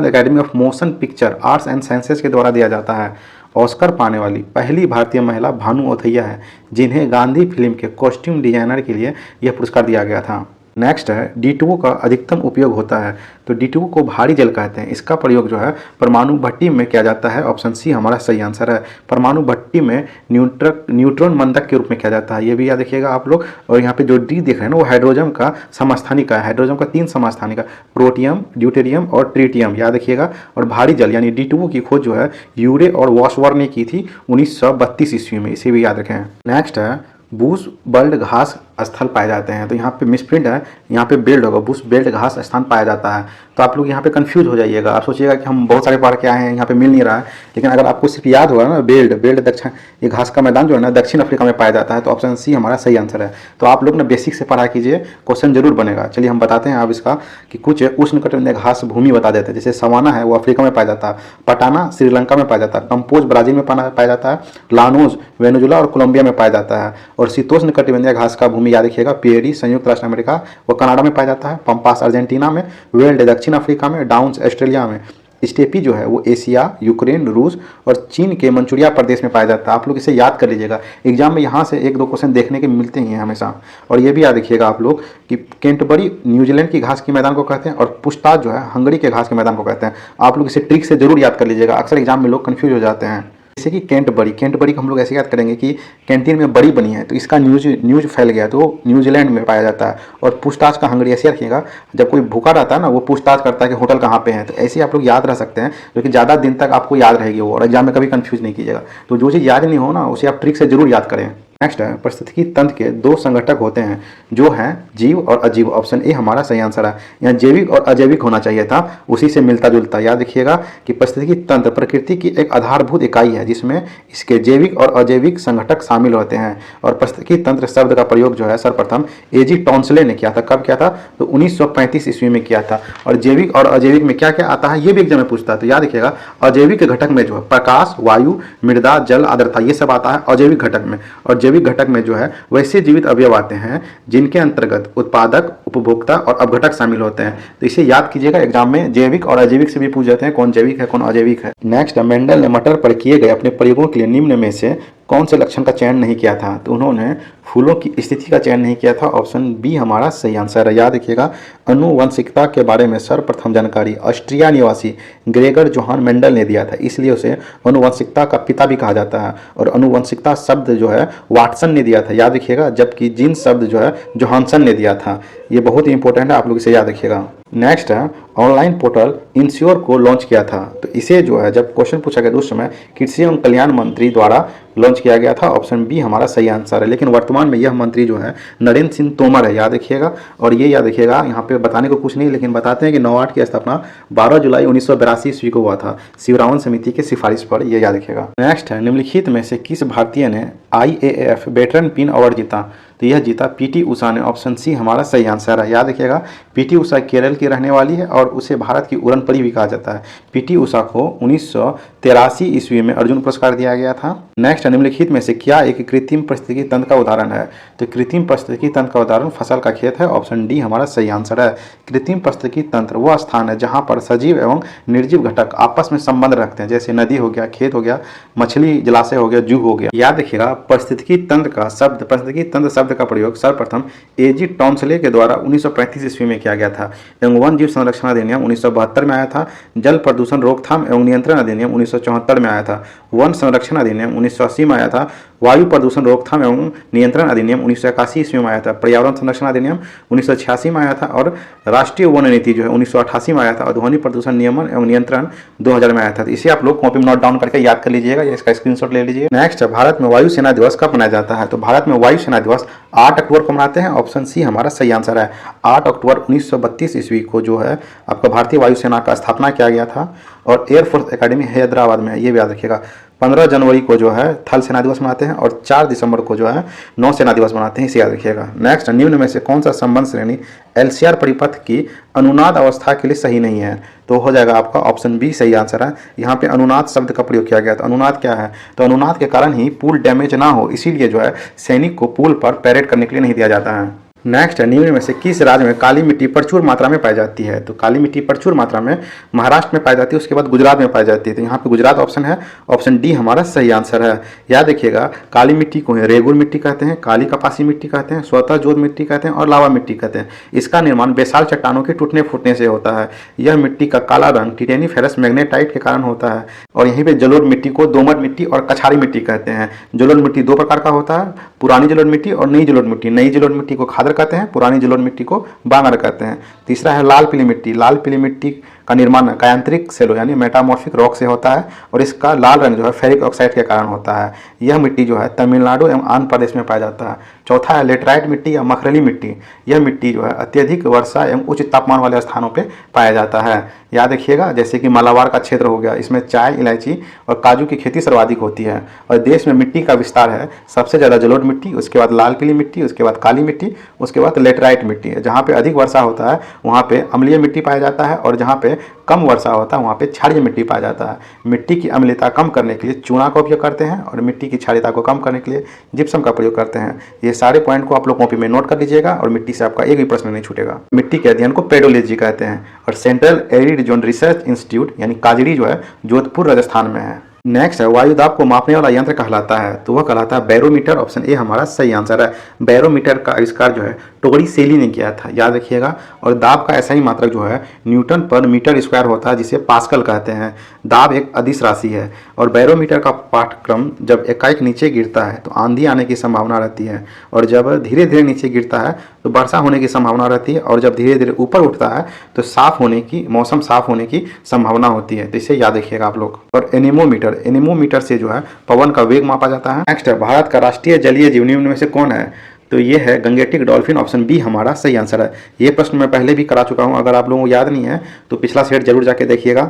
academy of motion picture arts and sciences के द्वारा दिया जाता है। ऑस्कर पाने वाली पहली भारतीय महिला भानु ओथैया है, जिन्हें गांधी फिल्म के कॉस्ट्यूम डिजाइनर के लिए यह पुरस्कार दिया गया था। नेक्स्ट है D2O का अधिकतम उपयोग होता है। तो D2O को भारी जल कहते हैं। इसका प्रयोग जो है परमाणु भट्टी में किया जाता है, ऑप्शन सी हमारा सही आंसर है। परमाणु भट्टी में न्यूट्रॉन मंदक के रूप में किया जाता है, ये भी याद रखिएगा आप लोग। और यहाँ पे जो डी देख रहे हैं ना वो हाइड्रोजन का समस्थानिक है, हाइड्रोजन का 3 समस्थानिक है, प्रोटियम, ड्यूटेरियम और ट्रिटियम, याद रखिएगा। और भारी जल यानी D2O की खोज जो है यूरे और वॉशवर ने की थी 1932 ईस्वी में, इसे भी याद रखें। नेक्स्ट है बूश बेल्ट घास स्थल पाए जाते हैं। तो यहाँ पे मिसप्रिंट है, यहाँ पे बेल्ट होगा, बूश बेल्ट घास स्थान पाया जाता है। तो आप लोग यहाँ पे कंफ्यूज हो जाइएगा, आप सोचिएगा कि हम बहुत सारे पढ़ के आए हैं, यहाँ पे मिल नहीं रहा है। लेकिन अगर आपको सिर्फ याद होगा ना बेल्ट दक्षिण, ये घास का मैदान जो है ना दक्षिण अफ्रीका में पाया जाता है, तो ऑप्शन सी हमारा सही आंसर है। तो आप लोग ना बेसिक से पढ़ा कीजिए, क्वेश्चन जरूर बनेगा। चलिए हम बताते हैं अब इसका कि कुछ उष्णकटिबंधीय घास भूमि बता देते हैं। जैसे सवाना है वो अफ्रीका में पाया जाता है, पटाना श्रीलंका में पाया जाता है, कंपोज ब्राजील में पाया जाता है, लानोज वेनेजुला और कोलंबिया में पाया जाता है। और शीतोष्ण कटिबंधीय घास का भूमि याद रखिएगा पेरी संयुक्त राष्ट्र अमेरिका व कनाडा में पाया जाता है, पंपास अर्जेंटीना में, वेल्ड दक्षिण अफ्रीका में, डाउन्स ऑस्ट्रेलिया में, स्टेपी जो है वो एशिया, यूक्रेन, रूस और चीन के मंचूरिया प्रदेश में पाया जाता है। आप लोग इसे याद कर लीजिएगा, एग्जाम में यहाँ से 1-2 क्वेश्चन देखने के मिलते ही हैं हमेशा। और ये भी याद रखिएगा आप लोग कि कैंटरबरी न्यूजीलैंड की घास के मैदान को कहते हैं और पुछताछ जो है हंगरी के घास के मैदान को कहते हैं। आप लोग इसे ट्रिक से जरूर याद कर लीजिएगा, अक्सर एग्जाम में लोग कन्फ्यूज हो जाते हैं। जैसे कि कैंटरबरी को हम लोग ऐसे याद करेंगे कि कैंटीन में बड़ी बनी है, तो इसका न्यूज फैल गया तो न्यूजीलैंड में पाया जाता है। और पूछताछ का हंगरी ऐसे रखिएगा, जब कोई भूखा रहता है ना वो पूछताछ करता है कि होटल कहाँ पे है। तो ऐसे आप लोग याद रह सकते हैं, जो कि ज़्यादा दिन तक आपको याद रहेगी वो, और एग्जाम में कभी कंफ्यूज नहीं कीजिएगा। तो जो चीज़ याद नहीं हो ना उसे आप ट्रिक से जरूर याद करें। नेक्स्ट है पारिस्थितिकी तंत्र के दो संघटक होते हैं जो हैं जीव और अजीव। ऑप्शन ए हमारा सही आंसर है। यहाँ जैविक और अजैविक होना चाहिए था, उसी से मिलता जुलता। याद रखिएगा कि पारिस्थितिकी तंत्र प्रकृति की एक आधारभूत इकाई है जिसमें इसके जैविक और अजैविक संघटक शामिल होते हैं। और पारिस्थितिकी तंत्र शब्द का प्रयोग जो है सर्वप्रथम एजी टॉन्सले ने किया था। कब किया था? तो 1935 ईस्वी में किया था। और जैविक और अजैविक में क्या क्या आता है ये भी एग्जाम में पूछता है। तो याद रखिएगा अजैविक घटक में जो है प्रकाश, वायु, मृदा, जल, आर्द्रता ये सब आता है अजैविक घटक में। और जैविक घटक में जो है वैसे जीवित अवयव आते हैं जिनके अंतर्गत उत्पादक, उपभोक्ता और अपघटक शामिल होते हैं। तो इसे याद कीजिएगा, एग्जाम में जैविक और अजैविक से भी पूछ जाते हैं कौन जैविक है कौन अजैविक है। नेक्स्ट, मेंडल ने मटर पर किए गए अपने प्रयोगों के लिए निम्न में से कौन से लक्षण का चयन नहीं किया था? तो उन्होंने फूलों की स्थिति का चयन नहीं किया था। ऑप्शन बी हमारा सही आंसर है। याद रखिएगा अनुवंशिकता के बारे में सर्वप्रथम जानकारी ऑस्ट्रिया निवासी ग्रेगर जोहान मेंडल ने दिया था, इसलिए उसे अनुवंशिकता का पिता भी कहा जाता है। और अनुवंशिकता शब्द जो है वाटसन ने दिया था, याद रखिएगा, जबकि जीन शब्द जो है जोहानसन ने दिया था। ये बहुत ही इंपॉर्टेंट है, आप लोग इसे याद रखिएगा। नेक्स्ट है ऑनलाइन पोर्टल इंश्योर को लॉन्च किया था। तो इसे जो है जब क्वेश्चन पूछा गया तो उस समय कृषि एवं कल्याण मंत्री द्वारा लॉन्च किया गया था। ऑप्शन बी हमारा सही आंसर है। लेकिन वर्तमान में यह मंत्री जो है नरेंद्र सिंह तोमर है, याद रखिएगा। और ये याद रखिएगा यहाँ पे बताने को कुछ नहीं, लेकिन बताते हैं कि नौआठ की स्थापना 12 जुलाई 1982 ईस्वी को हुआ था शिवरामन समिति की सिफारिश पर, ये याद रखिएगा। नेक्स्ट है निम्नलिखित में से किस भारतीय ने IAAF वेटरन पिन अवार्ड जीता? तो यह जीता PT उषा ने। ऑप्शन सी हमारा सही आंसर है। याद रखिएगा PT उषा केरल की रहने वाली है और उसे भारत की उड़न परी भी कहा जाता है। PT उषा को 1983 ईस्वी में अर्जुन पुरस्कार दिया गया था। नेक्स्ट, निम्नलिखित में से क्या एक कृत्रिम पारिस्थितिकी तंत्र का उदाहरण है? तो कृत्रिम पारिस्थितिकी तंत्र का उदाहरण फसल का खेत है। ऑप्शन डी हमारा सही आंसर है। कृत्रिम पारिस्थितिकी तंत्र वह स्थान है जहाँ पर सजीव एवं निर्जीव घटक आपस में संबंध रखते हैं, जैसे नदी हो गया, खेत हो गया, मछली जलाशय हो गया, जू हो गया। याद रखिएगा पारिस्थितिकी तंत्र का शब्द, पारिस्थितिकी तंत्र शब्द का प्रयोग सर्वप्रथम एजी टॉन्सले के द्वारा 1935 ईस्वी में किया गया था। एवं वन जीव संरक्षण अधिनियम 1972 में आया था। जल प्रदूषण रोकथाम एवं नियंत्रण अधिनियम 1974 में आया था। वन संरक्षण अधिनियम 1980 में आया था। वायु प्रदूषण रोकथाम एवं नियंत्रण अधिनियम 1981 ईस्वी में आया था। पर्यावरण संरक्षण अधिनियम 1986 में आया था। और राष्ट्रीय वन नीति जो है 1988 में आया था। और ध्वनि प्रदूषण नियमन एवं नियंत्रण 2000 में आया था। इसे आप लोग कॉपी में नोट डाउन करके याद कर लीजिएगा या इसका स्क्रीनशॉट ले लीजिए। नेक्स्ट, भारत में वायु सेना दिवस कब मनाया जाता है? तो भारत में वायु सेना दिवस 8 अक्टूबर को मनाते हैं। ऑप्शन सी हमारा सही आंसर है। 8 अक्टूबर 1932 ईस्वी को जो है आपका भारतीय वायुसेना का स्थापना किया गया था। और एयरफोर्स एकेडमी हैदराबाद में है, ये भी याद रखिएगा। 15 जनवरी को जो है थल सेना दिवस मनाते हैं और 4 दिसंबर को जो है नौ सेना दिवस मनाते हैं, इसे याद रखिएगा। नेक्स्ट, निम्न में से कौन सा संबंध श्रेणी LCR परिपथ की अनुनाद अवस्था के लिए सही नहीं है? तो हो जाएगा आपका ऑप्शन बी सही आंसर है। यहाँ पे अनुनाद शब्द का प्रयोग किया गया। तो अनुनाद क्या है? तो अनुनाद के कारण ही पुल डैमेज ना हो, इसीलिए जो है सैनिक को पुल पर पैरेड करने के लिए नहीं दिया जाता है। नेक्स्ट है निम्न में से किस राज्य में काली मिट्टी प्रचुर मात्रा में पाई जाती है? तो काली मिट्टी प्रचुर मात्रा में महाराष्ट्र में पाई जाती है, उसके बाद गुजरात में पाई जाती है। तो यहाँ पे गुजरात ऑप्शन है। ऑप्शन डी हमारा सही आंसर है। याद रखिएगा काली मिट्टी को रेगुर मिट्टी कहते हैं, काली कपासी मिट्टी कहते हैं, स्वतः जोत मिट्टी कहते हैं और लावा मिट्टी कहते हैं। इसका निर्माण बेसाल चट्टानों के टूटने फूटने से होता है। यह मिट्टी का काला रंग टिटेनिफेरस मैग्नेटाइट के कारण होता है। और यहीं पे जलोढ़ मिट्टी को दोमट मिट्टी और कछारी मिट्टी कहते हैं। जलोढ़ मिट्टी दो प्रकार का होता है, पुरानी जलोढ़ मिट्टी और नई जलोढ़ मिट्टी। नई जलोढ़ मिट्टी को खादर कहते हैं, पुरानी जलोढ़ मिट्टी को बांगर कहते हैं। तीसरा है लाल पीली मिट्टी। लाल पीली मिट्टी का निर्माण कायांतरिक सेलो यानी मेटामॉर्फिक रॉक से होता है और इसका लाल रंग जो है फेरिक ऑक्साइड के कारण होता है। यह मिट्टी जो है तमिलनाडु एवं आंध्र प्रदेश में पाया जाता है। चौथा है लेटराइट मिट्टी या मखरली मिट्टी। यह मिट्टी जो है अत्यधिक वर्षा एवं उच्च तापमान वाले स्थानों पर पाया जाता है। याद रखिएगा जैसे कि मालाबार का क्षेत्र हो गया, इसमें चाय, इलायची और काजू की खेती सर्वाधिक होती है। और देश में मिट्टी का विस्तार है, सबसे ज़्यादा जलोढ़ मिट्टी, उसके बाद लाल पीली मिट्टी, उसके बाद काली मिट्टी, उसके बाद लेटराइट मिट्टी है। जहाँ पे अधिक वर्षा होता है वहाँ पे अम्लीय मिट्टी पाया जाता है और जहाँ पे कम वर्षा होता है वहाँ पे क्षारीय मिट्टी पाया जाता है। मिट्टी की अम्लता कम करने के लिए चूना का उपयोग करते हैं और मिट्टी की क्षारीयता को कम करने के लिए जिप्सम का प्रयोग करते हैं। ये सारे पॉइंट को आप लोग कॉपी में नोट कर लीजिएगा और मिट्टी से आपका एक भी प्रश्न नहीं छूटेगा। मिट्टी के अध्ययन को पेडोलॉजी कहते हैं और central arid zone research institute यानी काजड़ी जो है जोधपुर राजस्थान में है। नेक्स्ट है वायुदाब को मापने वाला यंत्र कहलाता है, तो वह कहलाता है बैरोमीटर। ऑप्शन ए हमारा सही आंसर है। बैरोमीटर का आविष्कार जो है टोरिसेली ने किया था, याद रखिएगा। और दाब का ऐसा ही मात्रक जो है न्यूटन पर मीटर स्क्वायर होता है जिसे पास्कल कहते हैं। दाब एक अदिश राशि है और बैरोमीटर का पाठ्यक्रम जब एकाएक नीचे गिरता है तो आंधी आने की संभावना रहती है और जब धीरे धीरे नीचे गिरता है तो वर्षा होने की संभावना रहती है, और जब धीरे धीरे ऊपर उठता है तो मौसम साफ होने की संभावना होती है। तो इसे याद रखिएगा आप लोग। और एनीमोमीटर से जो है पवन का वेग मापा जाता है। नेक्स्ट है, भारत का राष्ट्रीय जलीय जीव निम्न में से कौन है? तो ये है गंगेटिक डॉल्फिन, ऑप्शन बी हमारा सही आंसर है। ये प्रश्न मैं पहले भी करा चुका हूँ, अगर आप लोगों को याद नहीं है तो पिछला सेट जरूर जाके देखिएगा।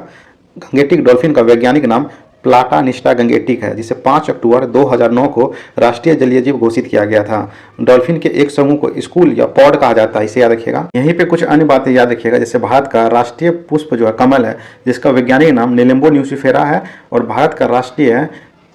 गंगेटिक डॉल्फिन का वैज्ञानिक नाम प्लाटानिस्टा गंगेटिक है, जिसे 5 अक्टूबर 2009 को राष्ट्रीय जलीय जीव घोषित किया गया था। डॉल्फिन के एक समूह को स्कूल या पॉड कहा जाता है, इसे याद रखिएगा। यहीं पे कुछ अन्य बातें याद रखिएगा, जैसे भारत का राष्ट्रीय पुष्प जो है कमल है, जिसका वैज्ञानिक नाम निलिम्बो न्यूसिफेरा है। और भारत का राष्ट्रीय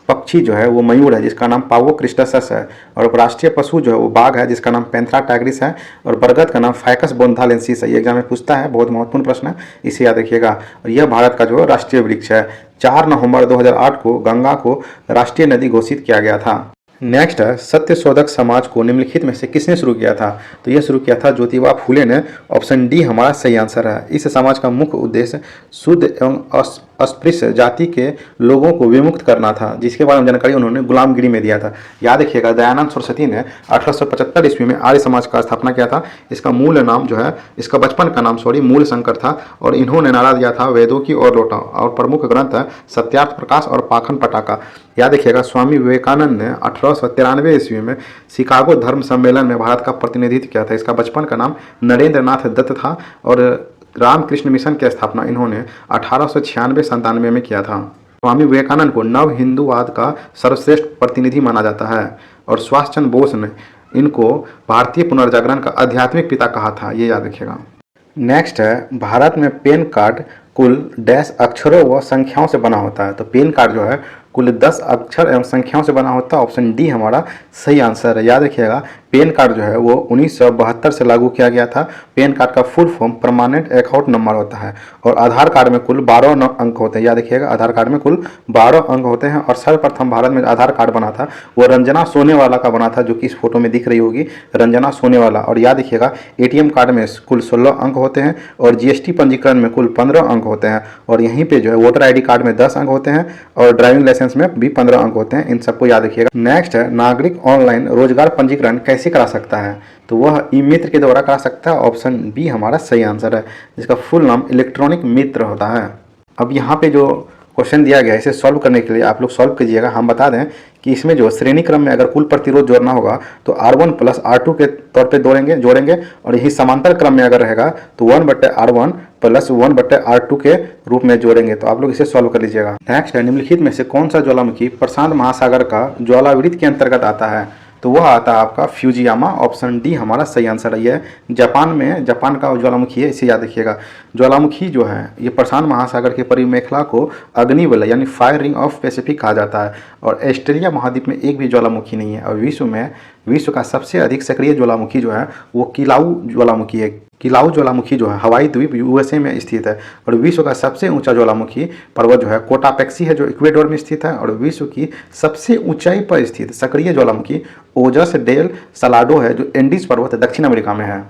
पक्षी जो है वो मयूर है, जिसका नाम पावो क्रिस्टस है। और राष्ट्रीय पशु जो है वो बाघ है, जिसका नाम पैंथरा टाइग्रिस है। और बरगद का नाम फाइकस बोन्थालेंसिस है। ये एग्जाम में पूछता है, बहुत महत्वपूर्ण प्रश्न है, इसे याद रखिएगा। और यह भारत का जो राष्ट्रीय वृक्ष है। 4 नवंबर 2008 को गंगा को राष्ट्रीय नदी घोषित किया गया था। नेक्स्ट है, सत्यशोधक समाज को निम्नलिखित में से किसने शुरू किया था? तो यह शुरू किया था ज्योतिबा फूले ने, ऑप्शन डी हमारा सही आंसर है। इस समाज का मुख्य उद्देश्य शुद्ध एवं अस्पृश्य जाति के लोगों को विमुक्त करना था, जिसके बारे में जानकारी उन्होंने गुलामगिरी में दिया था। याद रखिएगा, दयानंद सरस्वती ने 1875 ईस्वी में आर्य समाज का स्थापना किया था। इसका मूल नाम जो है, इसका बचपन का नाम मूल शंकर था। और इन्होंने नारा दिया था वेदों की ओर लौटा। और प्रमुख ग्रंथ है सत्यार्थ प्रकाश और पाखंड पटाका। याद रखिएगा, स्वामी विवेकानंद ने 1893 ईस्वी में शिकागो धर्म सम्मेलन में भारत का प्रतिनिधित्व किया था। इसका बचपन का नाम नरेंद्र नाथ दत्त था। और रामकृष्ण मिशन की स्थापना इन्होंने 1896-97 में किया था। स्वामी विवेकानंद को नव हिंदूवाद का सर्वश्रेष्ठ प्रतिनिधि माना जाता है। और सुभाष चंद्र बोस ने इनको भारतीय पुनर्जागरण का आध्यात्मिक पिता कहा था, ये याद रखिएगा। नेक्स्ट है, भारत में पैन कार्ड कुल डैश अक्षरों व संख्याओं से बना होता है। तो पैन कार्ड जो है कुल 10 अक्षर एवं संख्याओं से बना होता है। ऑप्शन डी हमारा सही आंसर है। याद रखिएगा, पैन कार्ड जो है वो 1972 से लागू किया गया था। पैन कार्ड का full form permanent account number होता है। और आधार कार्ड में कुल 12 अंक होते हैं। याद रखिएगा, आधार कार्ड में कुल 12 अंक होते हैं। और सर्वप्रथम भारत में आधार कार्ड बना था वो रंजना सोनेवाला का बना था, जो कि इस फोटो में दिख रही होगी, रंजना सोनेवाला। और याद रखिएगा, ATM कार्ड में कुल 16 अंक होते हैं। और GST पंजीकरण में कुल 15 अंक होते हैं। और यहीं पे जो है वोटर ID कार्ड में 10 अंक होते हैं। और ड्राइविंग लाइसेंस में भी 15 अंक होते हैं। इन सबको याद रखिएगा। नेक्स्ट है, नागरिक ऑनलाइन रोजगार पंजीकरण कैसे करा सकता है? तो वह ई मित्र के द्वारा करा सकता है। ऑप्शन बी हमारा सही आंसर है, जिसका फुल नाम इलेक्ट्रॉनिक मित्र होता है। अब यहाँ पे जो क्वेश्चन दिया गया है, इसे सॉल्व करने के लिए आप लोग सॉल्व कीजिएगा। हम बता दें कि इसमें जो श्रेणी क्रम में अगर कुल प्रतिरोध जोड़ना होगा तो R1 प्लस R2 के तौर पे जोड़ेंगे। और यही समांतर क्रम में अगर रहेगा तो 1/R1 प्लस 1/R2 के रूप में जोड़ेंगे। तो आप लोग इसे सॉल्व कर लीजिएगा। नेक्स्ट है, निम्नलिखित में से कौन सा ज्वालामुखी प्रशांत महासागर का ज्वालावृत्त के अंतर्गत आता है? तो वह आता है आपका फ्यूजियामा। ऑप्शन डी हमारा सही आंसर है। यह जापान का ज्वालामुखी है, इसे याद रखिएगा। ज्वालामुखी जो है ये प्रशांत महासागर के परिमेखला को अग्निवलय यानी फायर रिंग ऑफ पैसिफिक कहा जाता है। और ऑस्ट्रेलिया महाद्वीप में एक भी ज्वालामुखी नहीं है। और विश्व का सबसे अधिक सक्रिय ज्वालामुखी जो है वो किलाउ ज्वालामुखी है। किलाउ ज्वालामुखी जो है हवाई द्वीप USA में स्थित है। और विश्व का सबसे ऊंचा ज्वालामुखी पर्वत जो है कोटापेक्सी है, जो इक्वेडोर में स्थित है। और विश्व की सबसे ऊंचाई पर स्थित सक्रिय ज्वालामुखी ओजस डेल सलाडो है, जो एंडीज पर्वत दक्षिण अमेरिका में है।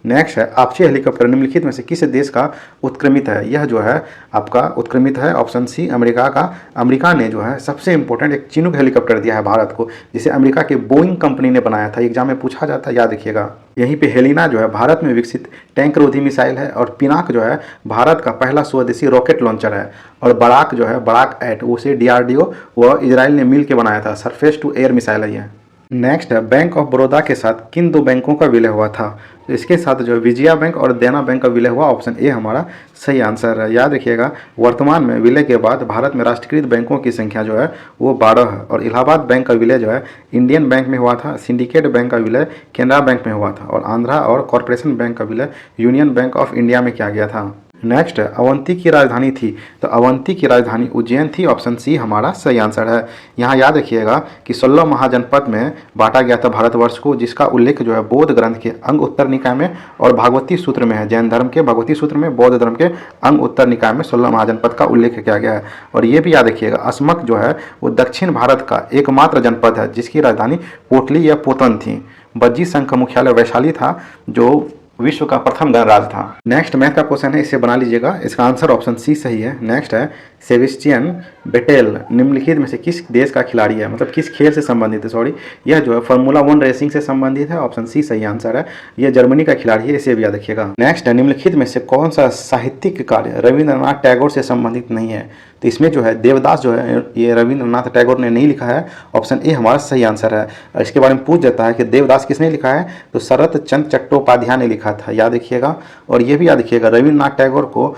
नेक्स्ट है, आपसी हेलीकॉप्टर निम्नलिखित में से किस देश का उत्क्रमित है? यह जो है आपका उत्क्रमित है, ऑप्शन सी अमेरिका का। अमेरिका ने जो है सबसे इंपॉर्टेंट एक चिनूक हेलीकॉप्टर दिया है भारत को, जिसे अमेरिका के बोइंग कंपनी ने बनाया था। एग्जाम में पूछा जाता है, याद रखिएगा। यहीं पे हेलिना जो है भारत में विकसित टैंक रोधी मिसाइल है। और पिनाक जो है भारत का पहला स्वदेशी रॉकेट लॉन्चर है। और बराक जो है बराक 8 उसे DRDO व इजराइल ने मिल के बनाया था। सरफेस टू एयर मिसाइल है यह। नेक्स्ट है, बैंक ऑफ बड़ौदा के साथ किन 2 बैंकों का विलय हुआ था? तो इसके साथ जो विजया बैंक और देना बैंक का विलय हुआ। ऑप्शन ए हमारा सही आंसर है। याद रखिएगा, वर्तमान में विलय के बाद भारत में राष्ट्रीयकृत बैंकों की संख्या जो है वो 12 है। और इलाहाबाद बैंक का विलय जो है इंडियन बैंक में हुआ था। सिंडिकेट बैंक का विलय केनरा बैंक में हुआ था। और आंध्रा और कॉर्पोरेशन बैंक का विलय यूनियन बैंक ऑफ इंडिया में किया गया था। नेक्स्ट है, अवंती की राजधानी थी। तो अवंती की राजधानी उज्जैन थी। ऑप्शन सी हमारा सही आंसर है। यहाँ याद रखिएगा कि 16 महाजनपद में बांटा गया था भारतवर्ष को, जिसका उल्लेख जो है बौद्ध ग्रंथ के अंग उत्तर निकाय में और भागवती सूत्र में है। जैन धर्म के भागवती सूत्र में, बौद्ध धर्म के अंग उत्तर निकाय में 16 महाजनपद का उल्लेख किया गया है। और ये भी याद रखिएगा, असमक जो है वो दक्षिण भारत का एकमात्र जनपद है जिसकी राजधानी पोटली या पोतन थी। बज्जी संघ का मुख्यालय वैशाली था, जो विश्व का प्रथम गणराज्य था। नेक्स्ट मैथ का क्वेश्चन है, इसे बना लीजिएगा। इसका आंसर ऑप्शन सी सही है। नेक्स्ट है, सेबेस्टियन बेटेल निम्नलिखित में से किस देश का खिलाड़ी है, मतलब किस खेल से संबंधित है, सॉरी, यह जो है फार्मूला 1 रेसिंग से संबंधित है। ऑप्शन सी सही आंसर है। यह जर्मनी का खिलाड़ी है, इसे भी याद रखिएगा। नेक्स्ट है, निम्नलिखित में से कौन सा साहित्यिक कार्य रविंद्रनाथ टैगोर से संबंधित नहीं है। तो इसमें जो है देवदास जो है ये रविंद्रनाथ टैगोर ने नहीं लिखा है। ऑप्शन ए हमारा सही आंसर है। और इसके बारे में पूछ जाता है कि देवदास किसने लिखा है, तो शरत चंद्र चट्टोपाध्याय ने लिखा था, याद रखिएगा। और ये भी याद रखिएगा, रविंद्रनाथ टैगोर को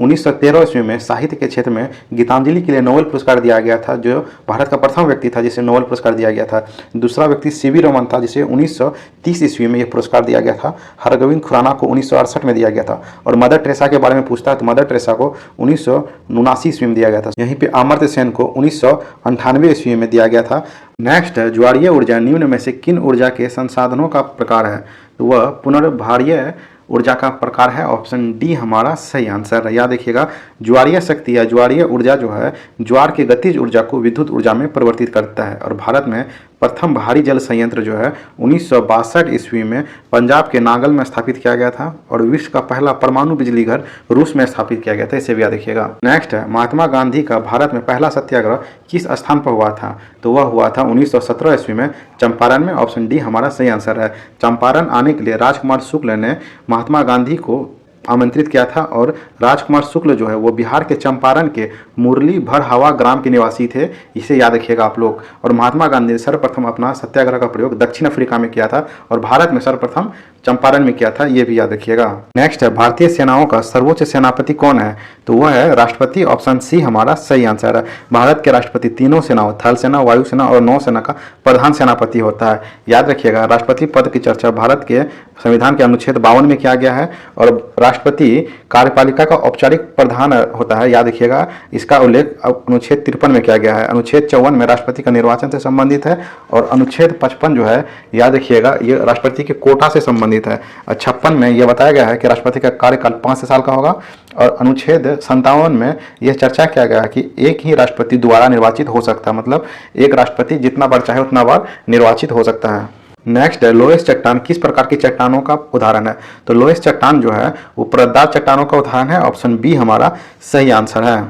1913 ईस्वी में साहित्य के क्षेत्र में गीतांजलि के लिए नोबेल पुरस्कार दिया गया था, जो भारत का प्रथम व्यक्ति था जिसे नोबेल पुरस्कार दिया गया था। दूसरा व्यक्ति सीवी रमन था, जिसे 1930 ईस्वी में यह पुरस्कार दिया गया था। हरगोविंद खुराना को 1968 में दिया गया था। और मदर टेरेसा के बारे में पूछता है तो मदर टेरेसा को 1979 ईस्वी में दिया गया था। यहीं पर अमर्त्य सेन को 1998 ईस्वी में दिया गया था। नेक्स्ट है, ज्वारीय ऊर्जा निम्न में से किन ऊर्जा के संसाधनों का प्रकार है, तो वह पुनर्भरीय ऊर्जा का प्रकार है। ऑप्शन डी हमारा सही आंसर है। याद रखिएगा, ज्वारीय शक्ति या ज्वारीय ऊर्जा जो है ज्वार की गतिज ऊर्जा को विद्युत ऊर्जा में परिवर्तित करता है। और भारत में प्रथम भारी जल संयंत्र जो है 1962 ईस्वी में पंजाब के नागल में स्थापित किया गया था। और विश्व का पहला परमाणु बिजली घर रूस में स्थापित किया गया था, इसे भी याद रखिएगा। नेक्स्ट है, महात्मा गांधी का भारत में पहला सत्याग्रह किस स्थान पर हुआ था, तो वह हुआ था 1917 ईस्वी में चंपारण में। ऑप्शन डी हमारा सही आंसर है। चंपारण आने के लिए राजकुमार शुक्ल ने महात्मा गांधी को आमंत्रित किया था। और राजकुमार शुक्ल जो है वो बिहार के चंपारण के मुरली भरहवा ग्राम के निवासी थे, इसे याद रखिएगा आप लोग। और महात्मा गांधी ने सर्वप्रथम अपना सत्याग्रह का प्रयोग दक्षिण अफ्रीका में किया था और भारत में सर्वप्रथम चंपारण में किया था, ये भी याद रखिएगा। नेक्स्ट है, भारतीय सेनाओं का सर्वोच्च सेनापति कौन है, तो वह है राष्ट्रपति। ऑप्शन सी हमारा सही आंसर है। भारत के राष्ट्रपति तीनों सेनाओं थल सेना, वायुसेना और नौसेना का प्रधान सेनापति होता है, याद रखिएगा। राष्ट्रपति पद की चर्चा भारत के संविधान के अनुच्छेद 52 में किया गया है। और राष्ट्रपति कार्यपालिका का औपचारिक प्रधान होता है, याद रखिएगा। इसका उल्लेख अनुच्छेद 53 में किया गया है। अनुच्छेद 54 में राष्ट्रपति का निर्वाचन से संबंधित है। और अनुच्छेद 55 जो है, याद रखिएगा, ये राष्ट्रपति के कोटा से संबंधित है। 56 में यह बताया गया है कि राष्ट्रपति का कार्यकाल 5 साल का होगा। और अनुच्छेद 57 में यह चर्चा किया गया है कि एक ही राष्ट्रपति दोबारा निर्वाचित हो सकता है, मतलब एक राष्ट्रपति जितना बार चाहे उतना बार निर्वाचित हो सकता है। नेक्स्ट है, लोएस्ट चट्टान किस प्रकार की चट्टानों का उदाहरण है, तो लोएस्ट चट्टान जो है वो परतदार चट्टानों का उदाहरण है। ऑप्शन बी हमारा सही आंसर है।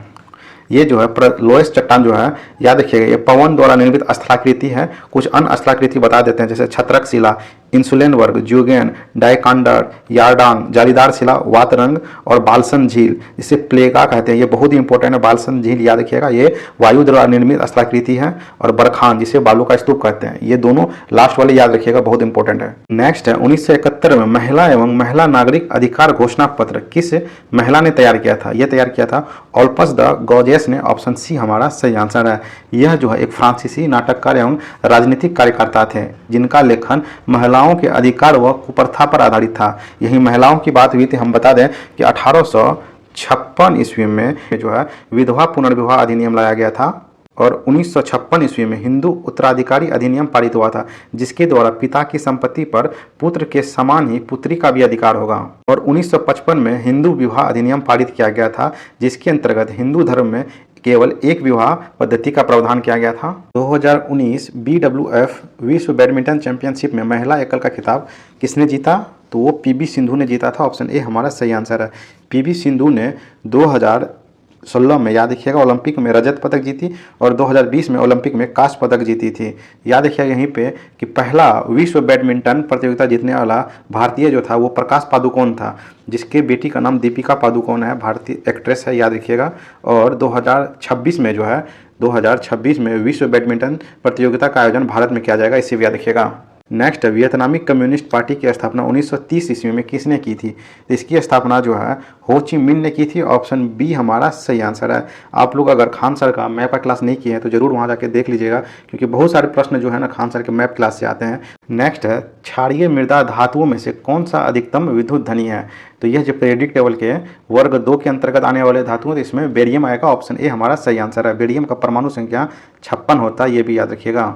ये जो है लोएस्ट चट्टान जो है, याद रखिएगा, ये पवन द्वारा निर्मित स्थलाकृति है। कुछ अन्य स्थलाकृति बता देते हैं, जैसे छत्रक शिला, इंसुलेन वर्ग, ज्यूगेन, डायकांडर, यार्डांग, जालीदार शिला, वातरंग और बालसन झील, जिसे प्लेगा कहते हैं। ये बहुत ही इंपॉर्टेंट है, बालसन झील याद रखिएगा। ये वायु द्वारा निर्मित स्थलाकृति है। और बरखान, जिसे बालू का स्तूप कहते हैं, ये दोनों लास्ट वाले याद रखिएगा, बहुत इंपॉर्टेंट है। नेक्स्ट है, 1971 में महिला एवं महिला नागरिक अधिकार घोषणा पत्र किस महिला ने तैयार किया था, यह तैयार किया था ऑल्पस द गॉजेस ने। ऑप्शन सी हमारा सही आंसर है। यह जो है एक फ्रांसीसी नाटककार एवं राजनीतिक कार्यकर्ता थे, जिनका लेखन महिलाओं के अधिकार व कुप्रथा पर आधारित था। यही महिलाओं की बात हुई थी। हम बता दें कि 1856 ईस्वी में जो है विधवा पुनर्विवाह अधिनियम लाया गया था। और 1956 ईस्वी में हिंदू उत्तराधिकारी अधिनियम पारित हुआ था, जिसके द्वारा पिता की संपत्ति पर पुत्र के समान ही पुत्री का भी अधिकार होगा। और 1955 में हिंदू विवाह अधिनियम पारित किया गया था, जिसके अंतर्गत हिंदू धर्म में केवल एक विवाह पद्धति का प्रावधान किया गया था। 2019 BWF विश्व बैडमिंटन चैंपियनशिप में महिला एकल का खिताब किसने जीता, तो वो पीवी सिंधु ने जीता था। ऑप्शन ए हमारा सही आंसर है। पीवी सिंधु ने 2016 में, याद रखिएगा, ओलंपिक में रजत पदक जीती और 2020 में ओलंपिक में कांस्य पदक जीती थी। याद रखिएगा यहीं पे कि पहला विश्व बैडमिंटन प्रतियोगिता जीतने वाला भारतीय जो था वो प्रकाश पादुकोण था, जिसके बेटी का नाम दीपिका पादुकोण है, भारतीय एक्ट्रेस है, याद रखिएगा। और 2026 में जो है 2026 में विश्व बैडमिंटन प्रतियोगिता का आयोजन भारत में किया जाएगा, इसे भी याद रखिएगा। नेक्स्ट, वियतनामी कम्युनिस्ट पार्टी की स्थापना 1930 ईस्वी में किसने की थी, तो इसकी स्थापना जो है हो ची मिन ने की थी। ऑप्शन बी हमारा सही आंसर है। आप लोग अगर खान सर का मैप का क्लास नहीं किए हैं तो जरूर वहां जाके देख लीजिएगा, क्योंकि बहुत सारे प्रश्न जो है ना खान सर के मैप क्लास से आते हैं। नेक्स्ट है, क्षारीय मृदा धातुओं में से कौन सा अधिकतम विद्युत धनी है, तो यह जो पीरियडिक टेबल के वर्ग 2 के अंतर्गत आने वाले धातुओं, तो इसमें बेरियम आएगा। ऑप्शन ए हमारा सही आंसर है। बेरियम का परमाणु संख्या 56 होता है, ये भी याद रखिएगा।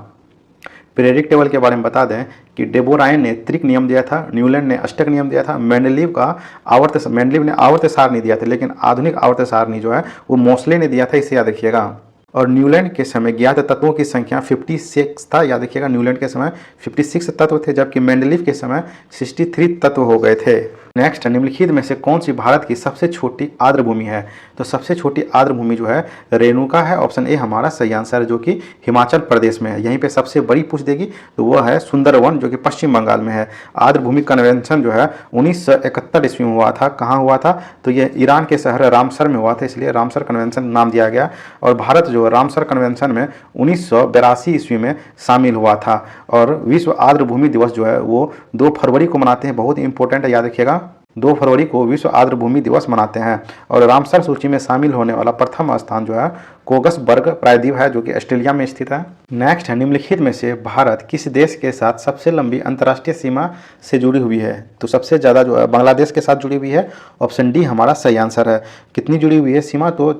पीरियडिक टेबल के बारे में बता दें कि डेबोरायन ने त्रिक नियम दिया था, न्यूलैंड ने अष्टक नियम दिया था, मेंडलीव ने आवर्त सारणी दिया था, लेकिन आधुनिक आवर्त सारणी जो है वो मोस्ले ने दिया था, इसे याद रखिएगा। और न्यूलैंड के समय ज्ञात तत्वों की संख्या 56 था। याद रखिएगा, न्यूलैंड के समय 56 तत्व थे, जबकि मेंडलीव के समय 63 तत्व हो गए थे। नेक्स्ट, निम्नलिखित में से कौन सी भारत की सबसे छोटी आर्द्र भूमि है? तो सबसे छोटी आर्द्र भूमि जो है रेणुका है। ऑप्शन ए हमारा सही आंसर है, जो कि हिमाचल प्रदेश में है। यहीं पे सबसे बड़ी पूछ देगी तो वह है सुंदरवन, जो कि पश्चिम बंगाल में है। आर्द्र भूमि कन्वेंशन जो है 1971 ईस्वी में हुआ था। कहाँ हुआ था? तो ये ईरान के शहर रामसर में हुआ था, इसलिए रामसर कन्वेंशन नाम दिया गया। और भारत जो रामसर कन्वेंशन में 1982 ईस्वी में शामिल हुआ था। और विश्व आर्द्र भूमि दिवस जो है वो 2 फरवरी को मनाते हैं। बहुत इंपॉर्टेंट है, याद रखिएगा, 2 फरवरी को विश्व आर्द्र भूमि दिवस मनाते हैं। और रामसर सूची में शामिल होने वाला प्रथम स्थान जो है कोगसबर्ग प्रायद्वीप है, जो कि ऑस्ट्रेलिया में स्थित है। नेक्स्ट है, निम्नलिखित में से भारत किस देश के साथ सबसे लंबी अंतर्राष्ट्रीय सीमा से जुड़ी हुई है? तो सबसे ज़्यादा जो है बांग्लादेश के साथ जुड़ी हुई है। ऑप्शन डी हमारा सही आंसर है। कितनी जुड़ी हुई है सीमा? तो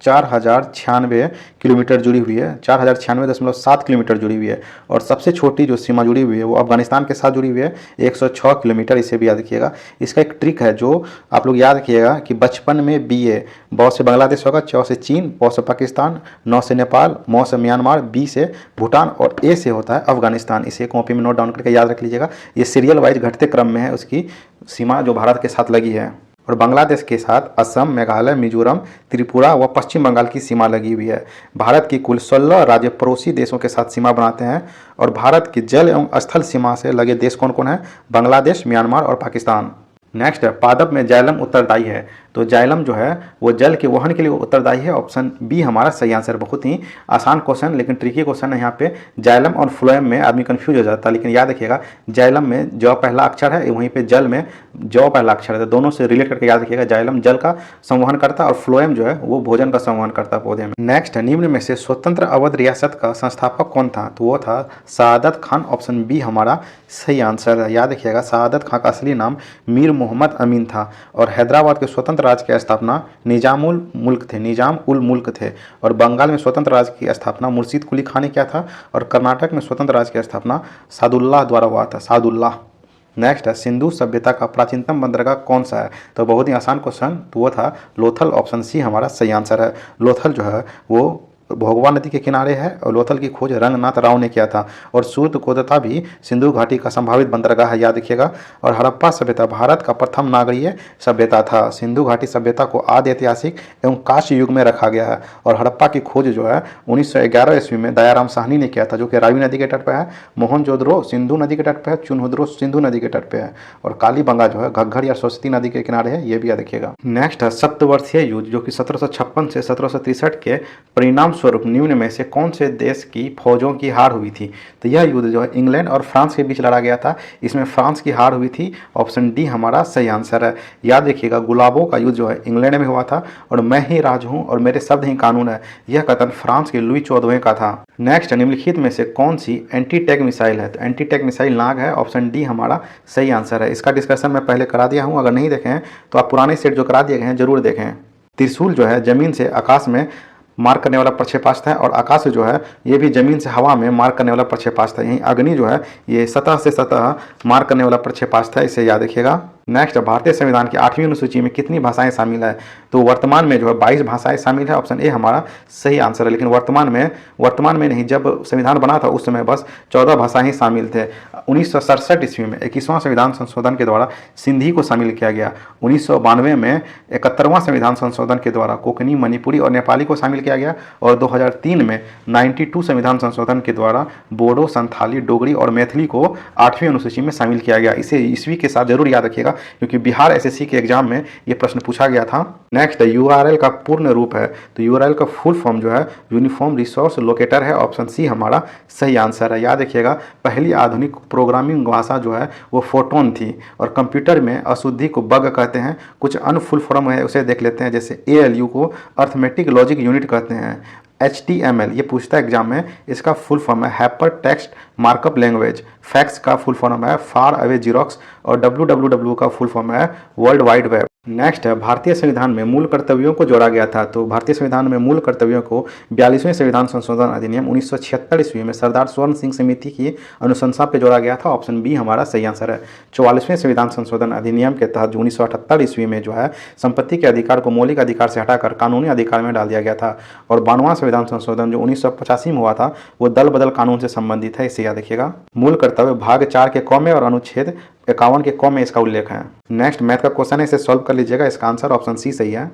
4096 किलोमीटर जुड़ी हुई है, 4096.7 किलोमीटर जुड़ी हुई है। और सबसे छोटी जो सीमा जुड़ी हुई है वो अफगानिस्तान के साथ जुड़ी हुई है, 106 किलोमीटर। इसे भी याद रखिएगा। इसका एक ट्रिक है जो आप लोग याद रखिएगा कि बचपन में BA, ब से बांग्लादेश होगा, च से चीन, प से पाकिस्तान, न से नेपाल, म से म्यांमार, बी से भूटान और ए से होता है अफगानिस्तान। इसे कॉपी में नोट डाउन करके याद रख लीजिएगा। ये सीरियल वाइज घटते क्रम में है उसकी सीमा जो भारत के साथ लगी है। और बांग्लादेश के साथ असम, मेघालय, मिजोरम, त्रिपुरा व पश्चिम बंगाल की सीमा लगी हुई है। भारत की कुल 16 राज्य पड़ोसी देशों के साथ सीमा बनाते हैं। और भारत की जल एवं स्थल सीमा से लगे देश कौन कौन है? बांग्लादेश, म्यांमार और पाकिस्तान। नेक्स्ट है, पादप में जाइलम उत्तरदायी है। तो जाइलम जो है वो जल के वहन के लिए उत्तरदायी है। ऑप्शन बी हमारा सही आंसर। बहुत ही आसान क्वेश्चन लेकिन ट्रिकी क्वेश्चन है। यहाँ पे जाइलम और फ्लोएम में आदमी कंफ्यूज हो जाता है, लेकिन याद रखिएगा जाइलम में ज पहला अक्षर है, वहीं पे जल में ज पहला अक्षर है। दोनों से रिलेट करके याद रखिएगा। जाइलम जल का संवहन करता है और फ्लोएम जो है वो भोजन का संवहन करता है पौधे में। नेक्स्ट है, निम्न में से स्वतंत्र अवध रियासत का संस्थापक कौन था? तो वो था सआदत खान। ऑप्शन बी हमारा सही आंसर है। याद रखिएगा, सआदत खान का असली नाम मीर मोहम्मद अमीन था। और हैदराबाद के स्वतंत्र राज्य की स्थापना निजाम उल मुल्क थे। और बंगाल में स्वतंत्र राज्य की स्थापना मुर्शीद कुली खान ने किया था। और कर्नाटक में स्वतंत्र राज्य की स्थापना सादुल्लाह द्वारा हुआ था, सादुल्लाह। नेक्स्ट है, सिंधु सभ्यता का प्राचीनतम बंदरगाह कौन सा है? तो बहुत ही आसान क्वेश्चन, तो वो था लोथल। ऑप्शन सी हमारा सही आंसर है। लोथल जो है वो भोगवा नदी के किनारे है। और लोथल की खोज रंगनाथ राव ने किया था। और सूर्यकोदता भी सिंधु घाटी का संभावित बंदरगाह है, याद रखिएगा। और हड़प्पा सभ्यता भारत का प्रथम नागरीय सभ्यता था। सिंधु घाटी सभ्यता को आदि ऐतिहासिक एवं कांस्य युग में रखा गया है। और हड़प्पा की खोज जो है 1911 ईस्वी में दयाराम साहनी ने किया था, जो कि रावी नदी के तट पर है। मोहनजोदड़ो सिंधु नदी के तट पर है। चुनहुद्रो सिंधु नदी के तट पर है। और कालीबंगा जो है घग्घर या सरस्वती नदी के किनारे है, ये भी याद रखिएगा। नेक्स्ट है, सप्तवर्षीय युद्ध, जो कि 1756 से 1763 के परिणाम स्वरूप निम्न में से कौन से देश की फौजों की हार हुई थी? तो यह युद्ध जो है इंग्लैंड और फ्रांस के बीच लड़ा गया था। इसमें फ्रांस की हार हुई थी। ऑप्शन डी हमारा सही आंसर है। याद रखिएगा, गुलाबों का युद्ध जो है इंग्लैंड में हुआ था। और मैं ही राज हूं और मेरे शब्द ही कानून है, यह कथन फ्रांस के लुई 14वें का था। नेक्स्ट, निम्नलिखित में से कौन सी एंटी टैंक मिसाइल है? तो एंटी टैंक मिसाइल नाग है। ऑप्शन डी हमारा सही आंसर है। इसका डिस्कशन मैं पहले करा दिया हूँ, अगर नहीं देखे हैं तो आप पुराने सेट जो करा दिए गए हैं जरूर देखें। त्रिशूल जो है जमीन से आकाश में मार करने वाला प्रक्षेपास्त्र है। और आकाश जो है ये भी जमीन से हवा में मार करने वाला प्रक्षेपास्त्र है। यहीं अग्नि जो है ये सतह से सतह मार करने वाला प्रक्षेपास्त्र है, इसे याद रखिएगा। नेक्स्ट, भारतीय संविधान की 8वीं अनुसूची में कितनी भाषाएं शामिल है? तो वर्तमान में जो है 22 भाषाएं शामिल है। ऑप्शन ए हमारा सही आंसर है। लेकिन वर्तमान में नहीं, जब संविधान बना था उस समय बस 14 भाषाएं ही शामिल थे। 1967 ईस्वी में 21वां संविधान संशोधन के द्वारा सिंधी को शामिल किया गया। 1992 में 71वां संविधान संशोधन के द्वारा कोंकणी, मणिपुरी और नेपाली को शामिल किया गया। और 2003 में 92 संविधान संशोधन के द्वारा बोडो, संथाली, डोगरी और मैथिली को 8वीं अनुसूची में शामिल किया गया। इसे ईस्वी के साथ जरूर याद रखिएगा, क्योंकि बिहार एसएससी के एग्जाम में ये प्रश्न पूछा गया था। नेक्स्ट, यूआरएल का पूर्ण रूप है। तो यूआरएल का फुल फॉर्म जो है यूनिफॉर्म रिसोर्स लोकेटर है। ऑप्शन सी हमारा सही आंसर है। याद रखिएगा, पहली आधुनिक प्रोग्रामिंग भाषा जो है वो फोटोन थी। और कंप्यूटर में अशुद्धि को बग कहते हैं। कुछ अन्य फुल फॉर्म है उसे देख लेते हैं, जैसे ALU को अर्थमेटिक लॉजिक यूनिट कहते हैं। HTML ये पूछता है एग्जाम में, इसका फुल फॉर्म है hyper text markup language. Fax का फुल फॉर्म है फार अवे जीरोक्स। और WWW का फुल फॉर्म है वर्ल्ड वाइड वेब। नेक्स्ट है भारतीय संविधान में मूल कर्तव्यों को जोड़ा गया था। तो भारतीय संविधान में मूल कर्तव्यों को 42वें संविधान संशोधन अधिनियम 1976 ईस्वी में सरदार स्वर्ण सिंह समिति की अनुशंसा पे जोड़ा गया था। ऑप्शन बी हमारा सही आंसर है। 44वें संविधान संशोधन अधिनियम के तहत जो 1978 ईस्वी में जो है संपत्ति के अधिकार को मौलिक अधिकार से हटाकर कानूनी अधिकार में डाल दिया गया था। और 92वां संविधान संशोधन जो 1985 में हुआ था वो दल बदल कानून से संबंधित है, इसे याद रखिएगा। मूल कर्तव्य भाग 4 के क में और अनुच्छेद 51 के क में इसका उल्लेख है। नेक्स्ट मैथ का क्वेश्चन है, इसे सॉल्व कर लीजिएगा। इसका आंसर ऑप्शन सी सही है।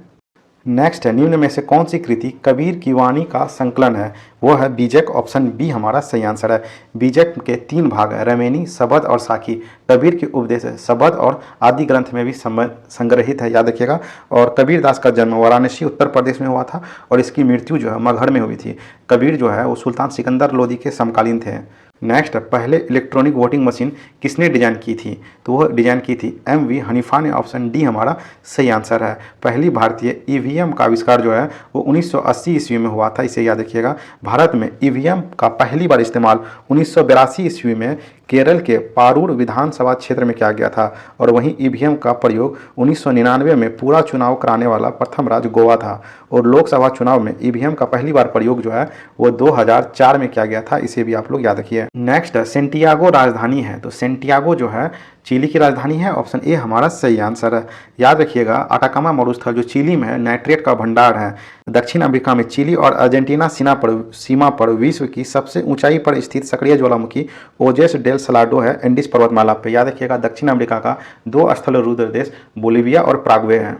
नेक्स्ट है निम्न में से कौन सी कृति कबीर की वाणी का संकलन है? वो है बीजक। ऑप्शन बी हमारा सही आंसर है। बीजक के 3 भाग है, रमेनी, सबद और साखी। कबीर के उपदेश सबद और आदि ग्रंथ में भी संग्रहित है, याद रखिएगा। और कबीरदास का जन्म वाराणसी उत्तर प्रदेश में हुआ था और इसकी मृत्यु जो है मगहर में हुई थी। कबीर जो है वो सुल्तान सिकंदर लोदी के समकालीन थे। नेक्स्ट पहले इलेक्ट्रॉनिक वोटिंग मशीन किसने डिजाइन की थी? तो वह डिजाइन की थी एम.वी. हनीफा ने। ऑप्शन डी हमारा सही आंसर है। पहली भारतीय ईवीएम का आविष्कार जो है वो 1980 ईस्वी में हुआ था, इसे याद रखिएगा। भारत में ईवीएम का पहली बार इस्तेमाल 1982 ईस्वी में केरल के पारूर विधानसभा क्षेत्र में किया गया था। और वहीं ईवीएम का प्रयोग 1999 में पूरा चुनाव कराने वाला प्रथम राज्य गोवा था। और लोकसभा चुनाव में ईवीएम का पहली बार प्रयोग जो है वो 2004 में किया गया था, इसे भी आप लोग याद रखिए। नेक्स्ट सेंटियागो राजधानी है। तो सेंटियागो जो है चिली की राजधानी है। ऑप्शन ए हमारा सही आंसर है। याद रखिएगा अटाकामा मरुस्थल जो चिली में है नाइट्रेट का भंडार है। दक्षिण अफ्रीका में चिली और अर्जेंटीना सीमा पर विश्व की सबसे ऊंचाई पर स्थित सक्रिय ज्वालामुखी ओजेस डेल सलाडो है एंडीज पर्वतमाला पे। याद रखिएगा दक्षिण अफ्रीका का 2 स्थल रुद्र देश बोलीविया और पराग्वे है।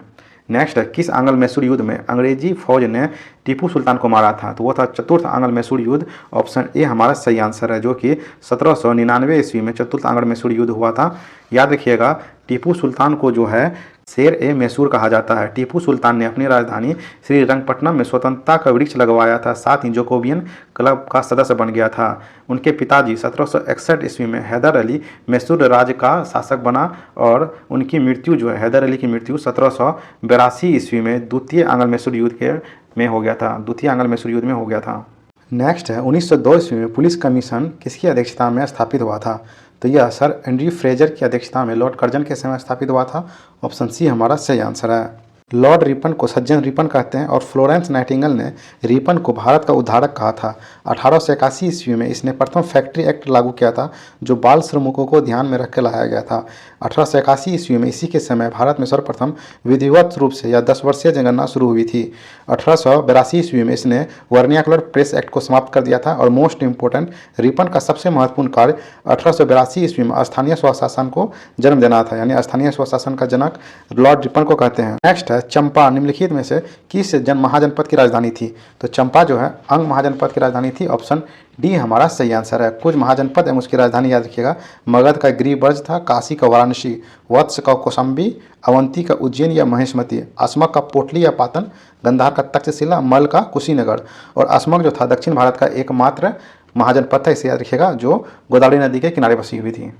नेक्स्ट किस आंग्ल मैसूर युद्ध में अंग्रेजी फौज ने टीपू सुल्तान को मारा था? तो वो था चतुर्थ आंग्ल मैसूर युद्ध। ऑप्शन ए हमारा सही आंसर है, जो कि 1799 ईस्वी में चतुर्थ आंग्ल मैसूर युद्ध हुआ था। याद रखिएगा टीपू सुल्तान को जो है शेर ए मैसूर कहा जाता है। टीपू सुल्तान ने अपनी राजधानी श्रीरंगपट्टनम में स्वतंत्रता का वृक्ष लगवाया था, साथ ही जोकोबियन क्लब का सदस्य बन गया था। उनके पिताजी 1761 ईस्वी में हैदर अली मैसूर राज्य का शासक बना और उनकी मृत्यु जो है हैदर अली की मृत्यु 1782 ईस्वी में द्वितीय आंग्ल मैसूर युद्ध में हो गया था। द्वितीय आंग्ल मैसूर युद्ध में हो गया था। नेक्स्ट है 1902 ईस्वी में पुलिस कमीशन किसकी अध्यक्षता में स्थापित हुआ था? तो यह सर एंड्रयू फ्रेजर की अध्यक्षता में लॉर्ड कर्जन के समय स्थापित हुआ था। ऑप्शन सी हमारा सही आंसर है। लॉर्ड रिपन को सज्जन रिपन कहते हैं और फ्लोरेंस नाइटिंगेल ने रिपन को भारत का उद्धारक कहा था। 1881 ईस्वी में इसने प्रथम फैक्ट्री एक्ट लागू किया था जो बाल श्रमिकों को ध्यान में रख के लाया गया था। 1881 ईस्वी में इसी के समय भारत में सर्वप्रथम विधिवत रूप से यह 10 वर्षीय जनगणना शुरू हुई थी। 1882 ईस्वी में इसने वर्नियाकुलर प्रेस एक्ट को समाप्त कर दिया था। और मोस्ट इंपोर्टेंट रिपन का सबसे महत्वपूर्ण कार्य 1882 ईस्वी में स्थानीय स्वशासन को जन्म देना था, यानी स्थानीय स्वशासन का जनक लॉर्ड रिपन को कहते हैं। नेक्स्ट है चंपा निम्नलिखित में से किस महाजनपद की राजधानी थी? तो चंपा जो है अंग महाजनपद की राजधानी थी। ऑप्शन डी हमारा सही आंसर है। कुछ महाजनपद एवं उसकी राजधानी याद रखिएगा। मगध का गिरिब्रज था, काशी का वाराणसी, वत्स का कौशाम्बी, अवंती का उज्जैन या महेशमती, अस्मक का पोटली या पाटन, गंधार का तक्षशिला, मल का कुशीनगर। और अस्मक जो था दक्षिण भारत का एकमात्र महाजनपद था, इसे याद रखिएगा, जो गोदावरी नदी के किनारे बसी हुई थी।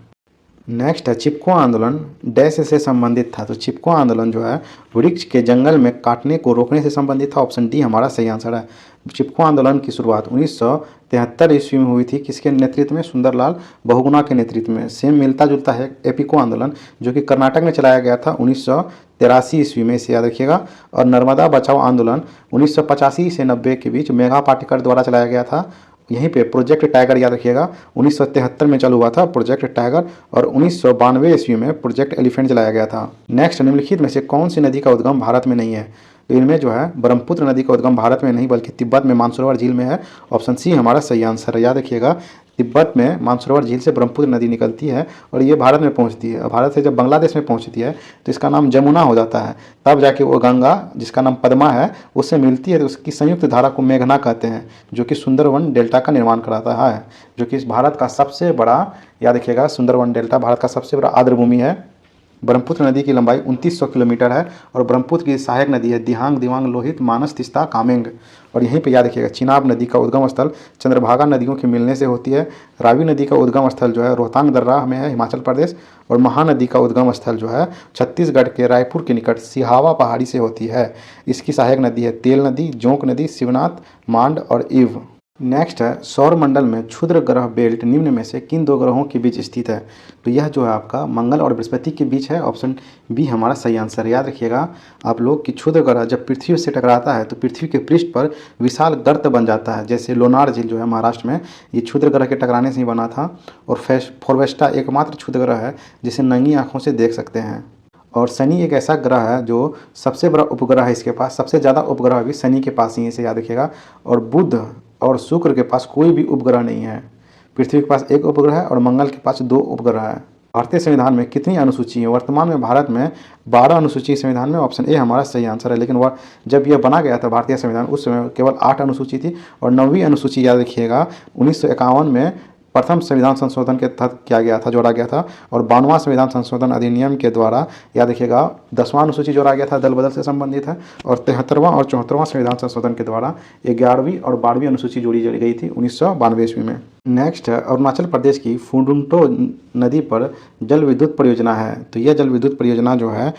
नेक्स्ट है चिपको आंदोलन डैश से संबंधित था। तो चिपको आंदोलन जो है वृक्ष के जंगल में काटने को रोकने से संबंधित था। ऑप्शन डी हमारा सही आंसर है। चिपको आंदोलन की शुरुआत 1973 ईस्वी में हुई थी। किसके नेतृत्व में? सुंदरलाल बहुगुणा के नेतृत्व में। सेम मिलता जुलता है एपिको आंदोलन जो कि कर्नाटक में चलाया गया था 1983 ईस्वी में, इसे याद रखिएगा। और नर्मदा बचाओ आंदोलन 1985 से 90 के बीच मेघा पाटेकर द्वारा चलाया गया था। यहीं पे प्रोजेक्ट टाइगर याद रखिएगा 1973 में चालू हुआ था प्रोजेक्ट टाइगर। और 1992 ईस्वी में प्रोजेक्ट एलिफेंट चलाया गया था। नेक्स्ट निम्नलिखित में से कौन सी नदी का उद्गम भारत में नहीं है? तो इनमें जो है ब्रह्मपुत्र नदी का उद्गम भारत में नहीं बल्कि तिब्बत में मानसरोवर झील में है। ऑप्शन सी हमारा सही आंसर है। याद रखिएगा तिब्बत में मानसरोवर झील से ब्रह्मपुत्र नदी निकलती है और ये भारत में पहुंचती है। भारत से जब बांग्लादेश में पहुंचती है तो इसका नाम जमुना हो जाता है। तब जाके वो गंगा जिसका नाम पद्मा है उससे मिलती है तो उसकी संयुक्त धारा को मेघना कहते हैं, जो कि सुंदरवन डेल्टा का निर्माण कराता है, जो कि इस भारत का सबसे बड़ा, याद रखिएगा सुंदरवन डेल्टा भारत का सबसे बड़ा आर्द्रभूमि है। ब्रह्मपुत्र नदी की लंबाई 2900 किलोमीटर है और ब्रह्मपुत्र की सहायक नदी है दिहांग, दिवांग, लोहित, मानस, तिस्ता, कामेंग। और यहीं पे याद रखिएगा चिनाब नदी का उद्गम स्थल चंद्रभागा नदियों के मिलने से होती है। रावी नदी का उद्गम स्थल जो है रोहतांग दर्रा में है हिमाचल प्रदेश। और महानदी का उद्गम स्थल जो है छत्तीसगढ़ के रायपुर के निकट सिहावा पहाड़ी से होती है। इसकी सहायक नदी है तेल नदी, जोंक नदी, शिवनाथ, मांड और ईव। नेक्स्ट है सौर मंडल में क्षुद्र ग्रह बेल्ट निम्न में से किन दो ग्रहों के बीच स्थित है। तो यह जो है आपका मंगल और बृहस्पति के बीच है। ऑप्शन बी हमारा सही आंसर है। याद रखिएगा आप लोग कि क्षुद्र ग्रह जब पृथ्वी से टकराता है तो पृथ्वी के पृष्ठ पर विशाल गर्त बन जाता है। जैसे लोनार झील जो है महाराष्ट्र में, ये क्षुद्र ग्रह के टकराने से ही बना था। और फोरवेस्टा एकमात्र क्षुद्र ग्रह है जिसे नंगी आंखों से देख सकते हैं। और शनि एक ऐसा ग्रह है जो सबसे बड़ा उपग्रह है इसके पास, सबसे ज़्यादा उपग्रह भी शनि के पास ही है, इसे याद रखिएगा। और बुध और शुक्र के पास कोई भी उपग्रह नहीं है। पृथ्वी के पास एक उपग्रह है और मंगल के पास 2 उपग्रह है। भारतीय संविधान में कितनी अनुसूची है? वर्तमान में भारत में 12 अनुसूची संविधान में। ऑप्शन ए हमारा सही आंसर है। लेकिन वह जब यह बना गया था भारतीय संविधान उस समय केवल 8 अनुसूची थी। और 9वीं अनुसूची याद रखिएगा 1951 में प्रथम संविधान संशोधन के तहत किया गया था, जोड़ा गया था। और 92वां संविधान संशोधन अधिनियम के द्वारा याद रखिएगा 10वां अनुसूची जोड़ा गया था, दल बदल से संबंधित है। और 73वां और 74वां संविधान संशोधन के द्वारा 11वीं और 12वीं अनुसूची जोड़ी गई थी 1992 ईस्वी में। नेक्स्ट है अरुणाचल प्रदेश की फुंडुंगटो नदी पर जल विद्युत परियोजना है। तो यह जल विद्युत परियोजना जो है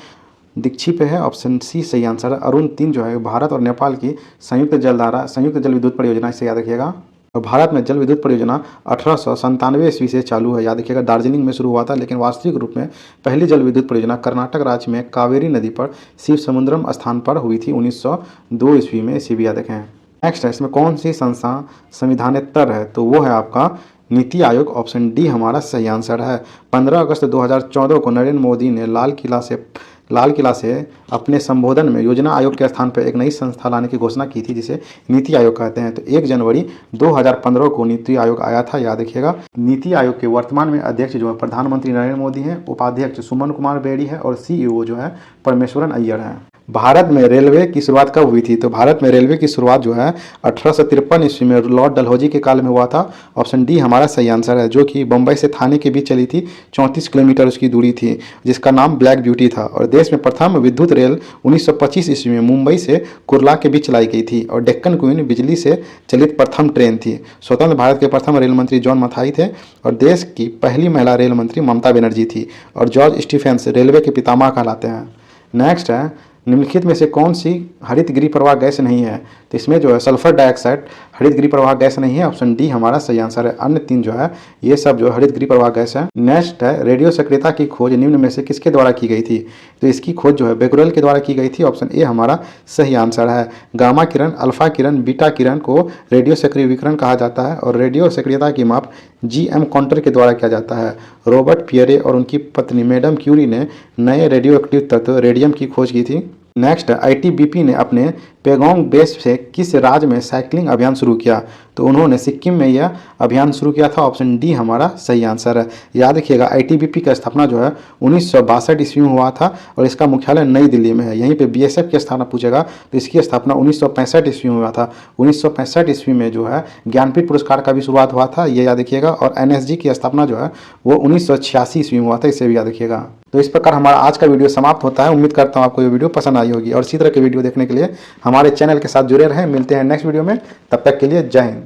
दीक्षी पे है। ऑप्शन सी सही आंसर है। अरुण 3 जो है भारत और नेपाल की संयुक्त जल विद्युत परियोजना, इसे याद रखिएगा। और भारत में जल विद्युत परियोजना 1897 ईस्वी से चालू है। याद रखिएगा दार्जिलिंग में शुरू हुआ था, लेकिन वास्तविक रूप में पहली जल विद्युत परियोजना कर्नाटक राज्य में कावेरी नदी पर शिव समुद्रम स्थान पर हुई थी 1902 ईस्वी में। इसी भी याद रखें। नेक्स्ट है इसमें कौन सी संस्था संविधानेतर है? तो वो है आपका नीति आयोग। ऑप्शन डी हमारा सही आंसर है। 15 अगस्त 2014 को नरेंद्र मोदी ने लाल किला से अपने संबोधन में योजना आयोग के स्थान पर एक नई संस्था लाने की घोषणा की थी जिसे नीति आयोग कहते हैं। तो 1 जनवरी 2015 को नीति आयोग आया था, याद रखिएगा। नीति आयोग के वर्तमान में अध्यक्ष जो है प्रधानमंत्री नरेंद्र मोदी हैं, उपाध्यक्ष सुमन कुमार बेड़ी है और सीईओ जो है परमेश्वरन अय्यर हैं। भारत में रेलवे की शुरुआत कब हुई थी? तो भारत में रेलवे की शुरुआत जो है 1853 ईस्वी में लॉर्ड डलहौजी के काल में हुआ था। ऑप्शन डी हमारा सही आंसर है, जो कि बम्बई से थाने के बीच चली थी। 34 किलोमीटर उसकी दूरी थी, जिसका नाम ब्लैक ब्यूटी था। और देश में प्रथम विद्युत रेल 1925 ईस्वी में मुंबई से कुर्ला के बीच चलाई गई थी। और डेक्कन क्वीन बिजली से चलित प्रथम ट्रेन थी। स्वतंत्र भारत के प्रथम रेल मंत्री जॉन मथाई थे। और देश की पहली महिला रेल मंत्री ममता बनर्जी थी। और जॉर्ज स्टीफेंस रेलवे के पितामह कहलाते हैं। नेक्स्ट है निम्नलिखित में से कौन सी हरित गृह प्रवाह गैस नहीं है? तो इसमें जो है सल्फर डाइऑक्साइड हरित गृह प्रवाह गैस नहीं है। ऑप्शन डी हमारा सही आंसर है। अन्य 3 जो है ये सब जो हरित गृह प्रवाह गैस है। नेक्स्ट है रेडियो सक्रियता की खोज निम्न में से किसके द्वारा की गई थी? तो इसकी खोज जो है बेकुरेल के द्वारा की गई थी। ऑप्शन ए हमारा सही आंसर है। गामा किरण, अल्फा किरण, बीटा किरण को रेडियो सक्रिय विकिरण कहा जाता है। और रेडियो सक्रियता की माप GM काउंटर के द्वारा किया जाता है। रॉबर्ट पियरे और उनकी पत्नी मैडम क्यूरी ने नए रेडियो एक्टिव तत्व रेडियम की खोज की थी। नेक्स्ट ITBP ने अपने पेगोंग बेस से किस राज्य में साइकिलिंग अभियान शुरू किया? तो उन्होंने सिक्किम में यह अभियान शुरू किया था। ऑप्शन डी हमारा सही आंसर है। याद रखिएगा ITBP का स्थापना जो है 1962 ईस्वी में हुआ था और इसका मुख्यालय नई दिल्ली में है। यहीं पे BSF की स्थापना पूछेगा तो इसकी स्थापना 1965 ईस्वी में हुआ था। 1965 ईस्वी में जो है ज्ञानपीठ पुरस्कार का भी शुरुआत हुआ था, ये याद रखिएगा। और NSG की स्थापना जो है वो 1986 ईस्वी में हुआ था, इसे भी याद रखिएगा। तो इस प्रकार हमारा आज का वीडियो समाप्त होता है। उम्मीद करता हूँ आपको ये वीडियो पसंद आई होगी और इसी तरह के वीडियो देखने के लिए हमारे चैनल के साथ जुड़े रहें। मिलते हैं नेक्स्ट वीडियो में, तब तक के लिए जय हिंद।